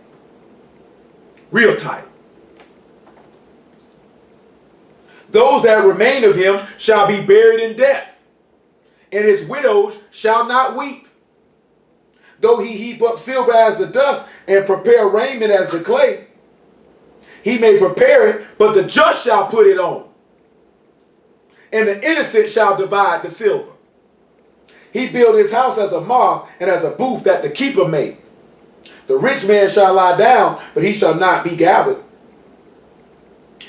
Real tight. Those that remain of him shall be buried in death, and his widows shall not weep. Though he heap up silver as the dust and prepare raiment as the clay, he may prepare it, but the just shall put it on. And the innocent shall divide the silver. He built his house as a moth and as a booth that the keeper made. The rich man shall lie down, but he shall not be gathered.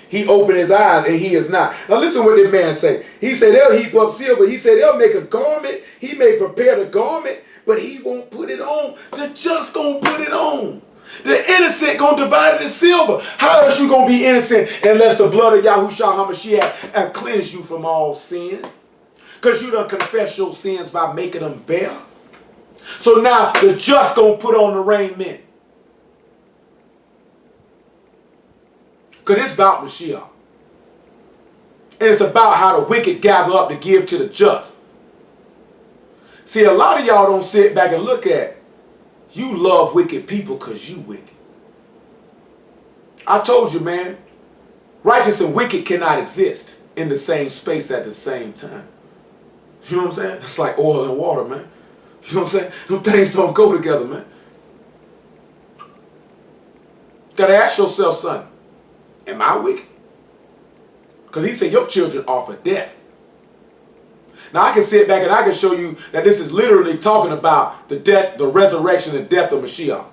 He opened his eyes and he is not. Now listen what this man say. He said they'll heap up silver. He said they'll make a garment. He may prepare the garment, but he won't put it on. The just gonna put it on. The innocent gonna divide it in silver. How else you gonna be innocent unless the blood of Yahushua HaMashiach and cleanse you from all sin? Because you done confess your sins by making them bare. So now the just gonna put on the raiment. Because it's about Mashiach. And it's about how the wicked gather up to give to the just. See, a lot of y'all don't sit back and look at, you love wicked people because you wicked. I told you, man, righteous and wicked cannot exist in the same space at the same time. You know what I'm saying? It's like oil and water, man. You know what I'm saying? Them things don't go together, man. Gotta ask yourself, son, am I wicked? Because he said your children are for death. Now I can sit back and I can show you that this is literally talking about the death, the resurrection and death of Mashiach.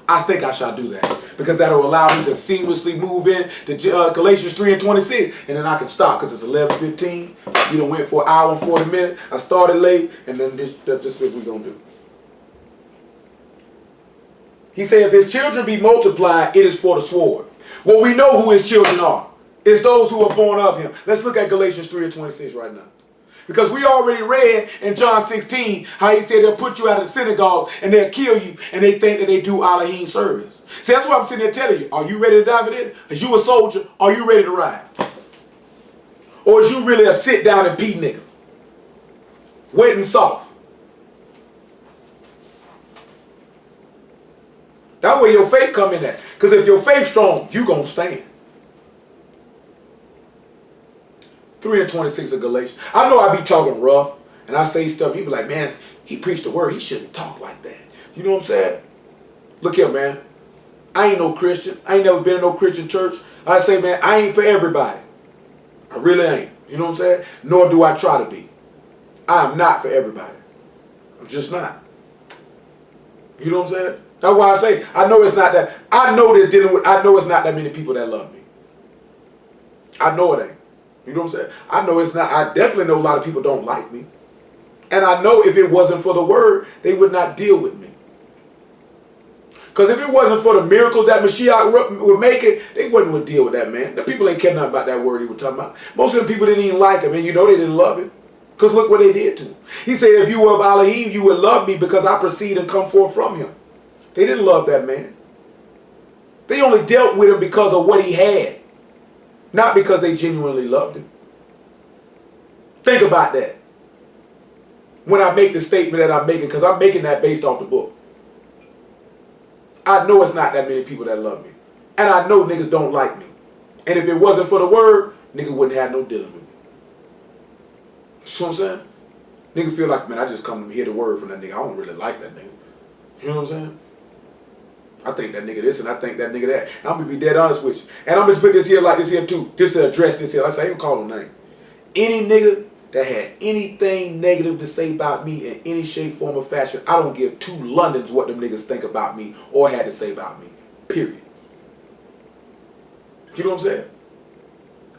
I think I shall do that because that will allow me to seamlessly move in to Galatians 3 and 26, and then I can stop because it's 11:15. You done went for an hour and 40 minutes. I started late, and then that's just what we're going to do. He said, if his children be multiplied, it is for the sword. Well, we know who his children are. It's those who are born of him. Let's look at Galatians 3 and 26 right now. Because we already read in John 16 how he said they'll put you out of the synagogue and they'll kill you and they think that they do Elohim service. See, that's what I'm sitting there telling you. Are you ready to die for this? Is you a soldier? Are you ready to ride? Or is you really a sit down and pee nigga? Wet and soft. That's where your faith come in at. Because if your faith strong, you gonna stand. 3 and 26 of Galatians. I know I be talking rough and I say stuff. You be like, man, he preached the word. He shouldn't talk like that. You know what I'm saying? Look here, man. I ain't no Christian. I ain't never been in no Christian church. I say, man, I ain't for everybody. I really ain't. You know what I'm saying? Nor do I try to be. I am not for everybody. I'm just not. You know what I'm saying? That's why I say, I know it's not that. I know it's not that many people that love me. I know it ain't. You know what I'm saying? I know it's not. I definitely know a lot of people don't like me. And I know if it wasn't for the word, they would not deal with me. Because if it wasn't for the miracles that Mashiach would make it, they wouldn't would deal with that, man. The people ain't care nothing about that word he was talking about. Most of the people didn't even like him, and you know they didn't love him. Because look what they did to him. He said, if you were of Elohim, you would love me because I proceed and come forth from him. They didn't love that man. They only dealt with him because of what he had. Not because they genuinely loved him. Think about that. When I make the statement that I'm making, because I'm making that based off the book. I know it's not that many people that love me. And I know niggas don't like me. And if it wasn't for the word, nigga wouldn't have no dealing with me. See what I'm saying? Nigga feel like, man, I just come to hear the word from that nigga. I don't really like that nigga. You know what I'm saying? I think that nigga this and I think that nigga that. I'm going to be dead honest with you. And I'm going to put this here like this here too. Just to address this here. I ain't call no name. Any nigga that had anything negative to say about me in any shape, form, or fashion, I don't give two Londons what them niggas think about me or had to say about me. Period. You know what I'm saying?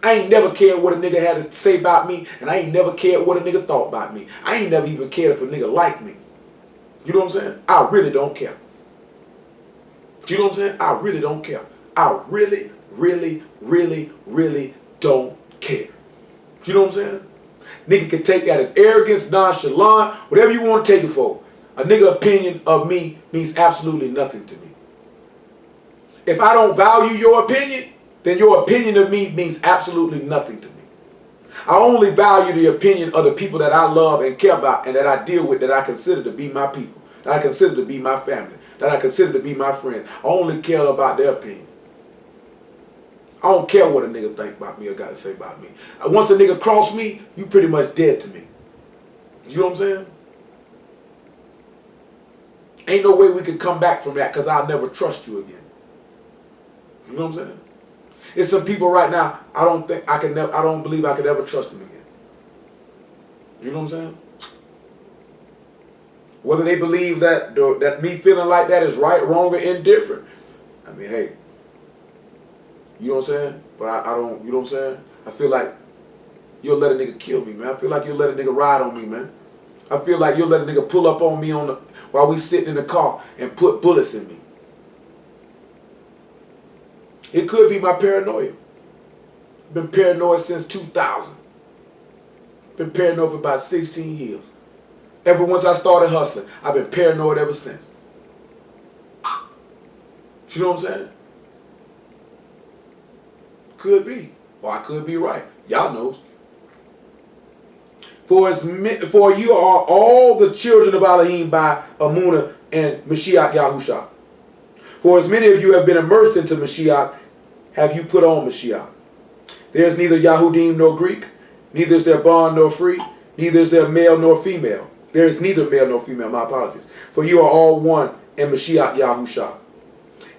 I ain't never cared what a nigga had to say about me, and I ain't never cared what a nigga thought about me. I ain't never even cared if a nigga liked me. You know what I'm saying? I really don't care. You know what I'm saying? I really don't care. I really, really, really, really don't care. You know what I'm saying? Nigga can take that as arrogance, nonchalant, whatever you want to take it for. A nigga opinion of me means absolutely nothing to me. If I don't value your opinion, then your opinion of me means absolutely nothing to me. I only value the opinion of the people that I love and care about and that I deal with, that I consider to be my people, that I consider to be my family, that I consider to be my friends. I only care about their opinion. I don't care what a nigga think about me or got to say about me. Once a nigga cross me, you pretty much dead to me. You know what I'm saying? Ain't no way we can come back from that because I'll never trust you again. You know what I'm saying? It's some people right now, I don't believe I could ever trust them again. You know what I'm saying? Whether they believe that me feeling like that is right, wrong, or indifferent. I mean, hey. You know what I'm saying? But I don't, you know what I'm saying? I feel like you'll let a nigga kill me, man. I feel like you'll let a nigga ride on me, man. I feel like you'll let a nigga pull up on me while we sitting in the car and put bullets in me. It could be my paranoia. I've been paranoid since 2000. Been paranoid for about 16 years. Ever since I started hustling, I've been paranoid ever since. You know what I'm saying? Could be. Or I could be right. Y'all knows. For you are all the children of Elohim by Amunah and Mashiach Yahusha. For as many of you have been immersed into Mashiach, have you put on Mashiach. There is neither Yahudim nor Greek, neither is there bond nor free, neither is there male nor female. There is neither male nor female, my apologies. For you are all one in Mashiach Yahusha.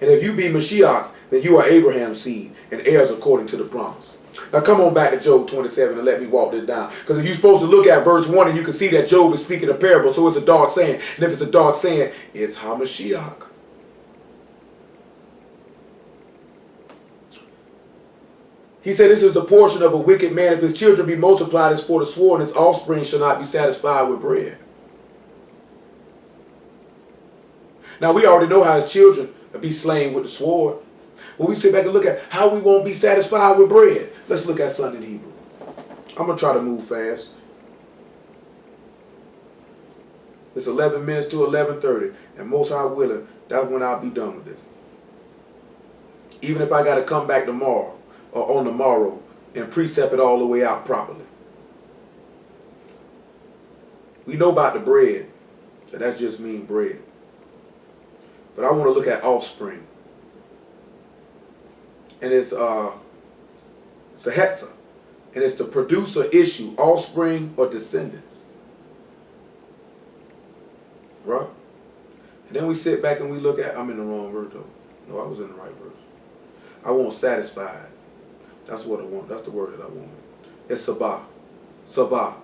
And if you be Mashiach's, then you are Abraham's seed and heirs according to the promise. Now Now come on back to Job 27 and let me walk this down. Because if you're supposed to look at verse 1 and you can see that Job is speaking a parable, so it's a dark saying. And if it's a dark saying, it's HaMashiach. He said, this is the portion of a wicked man. If his children be multiplied as for the sword, and his offspring shall not be satisfied with bread. Now we already know how his children will be slain with the sword. When we sit back and look at how we won't be satisfied with bread, let's look at something in Hebrew. I'm going to try to move fast. It's 11 minutes to 11:30, and most high willing, that's when I'll be done with this. Even if I got to come back tomorrow or on the morrow and precept it all the way out properly. We know about the bread, that just means bread. But I want to look at offspring. And it's a hetza. And it's the producer issue, offspring or descendants. Right? And then we sit back and we look at, I'm in the wrong verse though. No, I was in the right verse. I want satisfied. That's what I want. That's the word that I want. It's sabah. Sabah.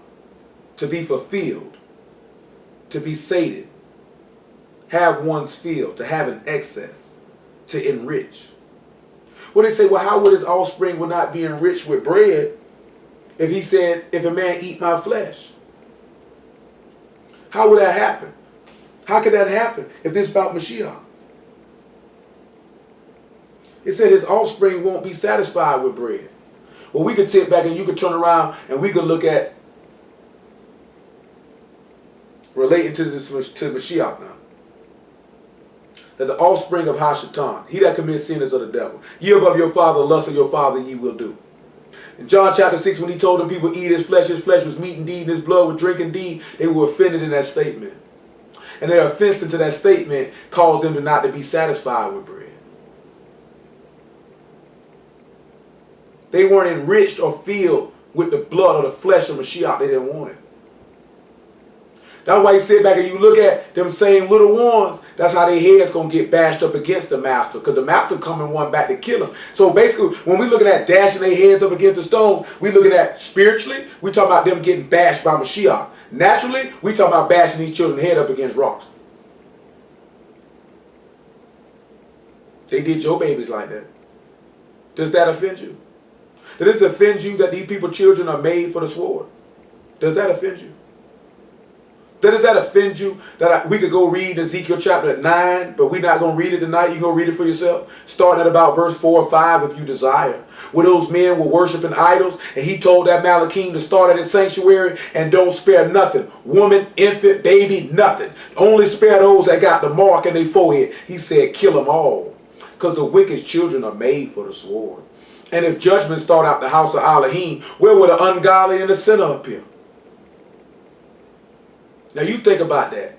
To be fulfilled. To be sated. Have one's fill. To have an excess. To enrich. Well, they say, well, how would his offspring will not be enriched with bread if he said, if a man eat my flesh? How would that happen? How could that happen if this is about Mashiach? It said his offspring won't be satisfied with bread. Well, we could sit back and you could turn around and we could look at relating to this to Mashiach now. That the offspring of Hashatan, he that commits sin is of the devil. Ye of your father, lust of your father ye will do. In John chapter 6, when he told them people eat his flesh was meat indeed, and his blood was drink indeed, they were offended in that statement. And their offense into that statement caused them to not to be satisfied with bread. They weren't enriched or filled with the blood or the flesh of Mashiach. They didn't want it. That's why you sit back and you look at them same little ones. That's how their heads going to get bashed up against the master. Because the master coming one back to kill them. So basically, when we looking at dashing their heads up against the stone, we looking at spiritually, we talking about them getting bashed by Mashiach. Naturally, we talking about bashing these children's head up against rocks. They did your babies like that. Does that offend you? Does it offend you that these people's children are made for the sword? Does that offend you? Does that offend you that we could go read Ezekiel chapter 9, but we're not going to read it tonight? You go read it for yourself. Starting at about verse 4 or 5 if you desire. Where those men were worshiping idols, and he told that Malachim to start at his sanctuary and don't spare nothing. Woman, infant, baby, nothing. Only spare those that got the mark in their forehead. He said, kill them all. Because the wicked children are made for the sword. And if judgment start out the house of Elohim, where will the ungodly and the sinner appear? Now you think about that.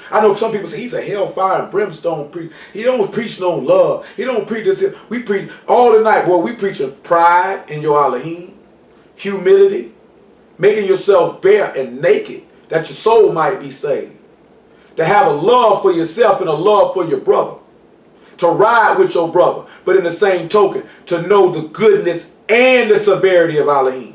I know some people say he's a hellfire and brimstone preacher. He don't preach no love. He don't preach this. We preach all the night. Boy, we preaching pride in your Elohim, humility, making yourself bare and naked that your soul might be saved. To have a love for yourself and a love for your brother. To ride with your brother. But in the same token, to know the goodness and the severity of Elohim.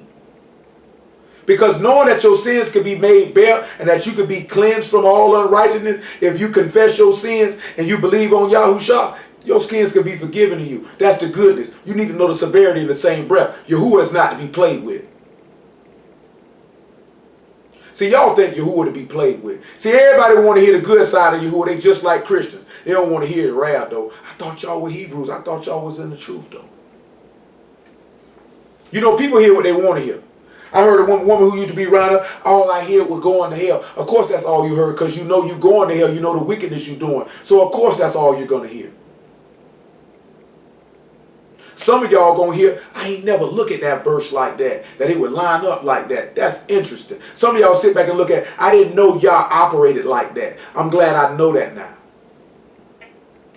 Because knowing that your sins could be made bare and that you could be cleansed from all unrighteousness, if you confess your sins and you believe on Yahushua, your sins can be forgiven to you. That's the goodness. You need to know the severity in the same breath. Yahuwah is not to be played with. See, y'all think Yahuwah to be played with. See, everybody want to hear the good side of Yahuwah. They just like Christians. They don't want to hear it wrath, though. I thought y'all were Hebrews. I thought y'all was in the truth, though. You know, people hear what they want to hear. I heard a woman who used to be around her, all I hear was going to hell. Of course that's all you heard because you know you going to hell. You know the wickedness you're doing. So of course that's all you're going to hear. Some of y'all going to hear, I ain't never look at that verse like that it would line up like that. That's interesting. Some of y'all sit back and look at, I didn't know y'all operated like that. I'm glad I know that now.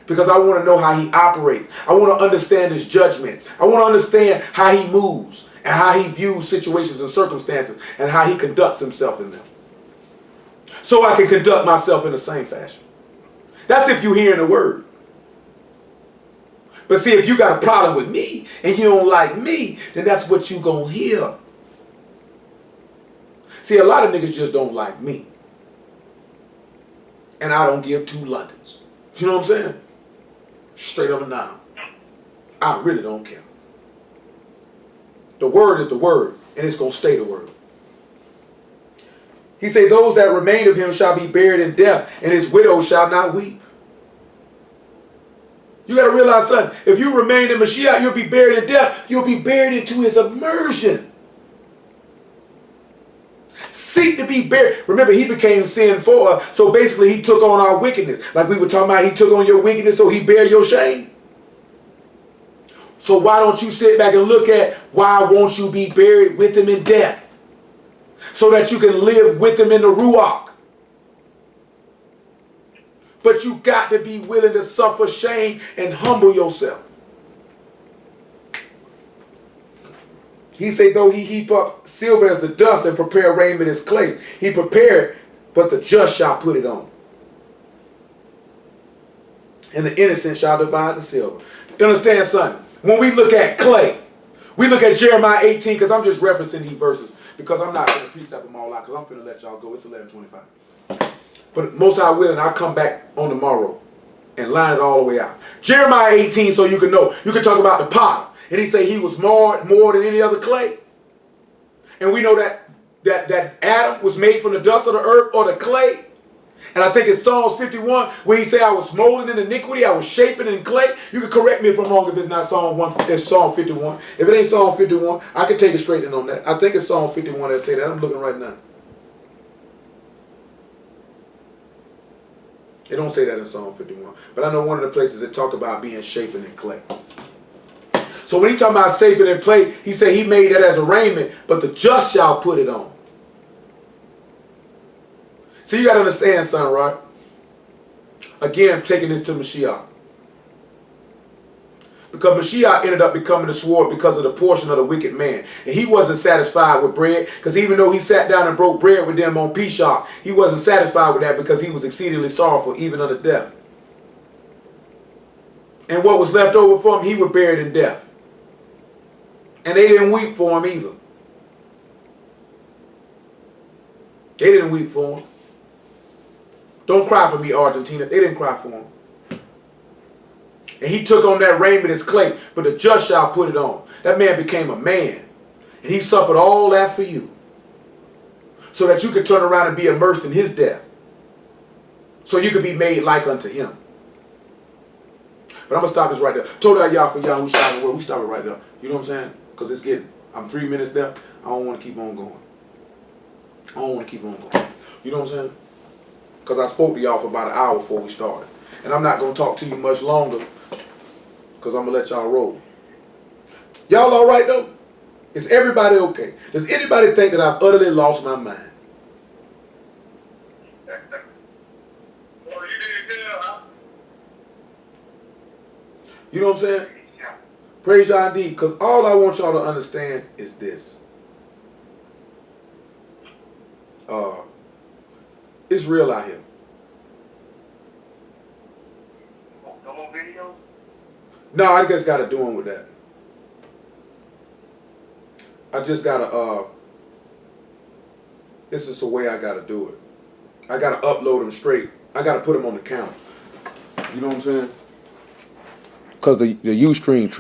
Because I want to know how he operates. I want to understand his judgment. I want to understand how he moves. And how he views situations and circumstances. And how he conducts himself in them. So I can conduct myself in the same fashion. That's if you're hearing the word. But see, if you got a problem with me, and you don't like me, then that's what you gonna hear. See, a lot of niggas just don't like me. And I don't give two Londons. You know what I'm saying? Straight up and down. I really don't care. The word is the word, and it's gonna stay the word. He said, those that remain of him shall be buried in death, and his widow shall not weep. You got to realize something. If you remain in Mashiach, you'll be buried in death. You'll be buried into his immersion. Seek to be buried. Remember, he became sin for us. So basically, he took on our wickedness. Like we were talking about, he took on your wickedness, so he bare your shame. So why don't you sit back and look at why won't you be buried with him in death? So that you can live with him in the Ruach. But you got to be willing to suffer shame and humble yourself. He said, though he heap up silver as the dust and prepare raiment as clay, he prepared, but the just shall put it on. And the innocent shall divide the silver. You understand, son? When we look at clay, we look at Jeremiah 18, because I'm just referencing these verses, because I'm not going to precept them all out, because I'm finna let y'all go. It's 11:25. But most I will, and I'll come back on tomorrow and line it all the way out. Jeremiah 18, so you can know. You can talk about the potter. And he say he was more than any other clay. And we know that Adam was made from the dust of the earth or the clay. And I think it's Psalms 51 where he say I was molded in iniquity, I was shapen in clay. You can correct me if I'm wrong if it's not it's Psalm 51. If it ain't Psalm 51, I can take it straight in on that. I think it's Psalm 51 that say that. I'm looking right now. It don't say that in Psalm 51. But I know one of the places that talk about being shapen in clay. So when he talking about shaping in clay, he said he made that as a raiment, but the just shall put it on. See, you got to understand, son, right? Again, taking this to Mashiach. Because Mashiach ended up becoming the sword because of the portion of the wicked man. And he wasn't satisfied with bread, because even though he sat down and broke bread with them on Pesach, he wasn't satisfied with that because he was exceedingly sorrowful, even unto death. And what was left over for him, he was buried in death. And they didn't weep for him either. They didn't weep for him. Don't cry for me, Argentina. They didn't cry for him. And he took on that raiment as clay, but the just shall put it on. That man became a man. And he suffered all that for you. So that you could turn around and be immersed in his death. So you could be made like unto him. But I'm going to stop this right there. Told y'all for y'all who shot the word. We stop it right there. You know what I'm saying? Because it's getting, I'm 3 minutes there. I don't want to keep on going. I don't want to keep on going. You know what I'm saying? Because I spoke to y'all for about an hour before we started. And I'm not going to talk to you much longer. Because I'm going to let y'all roll. Y'all all right though? Is everybody okay? Does anybody think that I've utterly lost my mind? You know what I'm saying? Praise y'all indeed. Because all I want y'all to understand is this. It's real out here. No more videos? No, I just got to do them with that. I just got to, this is the way I got to do it. I got to upload them straight. I got to put them on the count. You know what I'm saying? Because the Ustream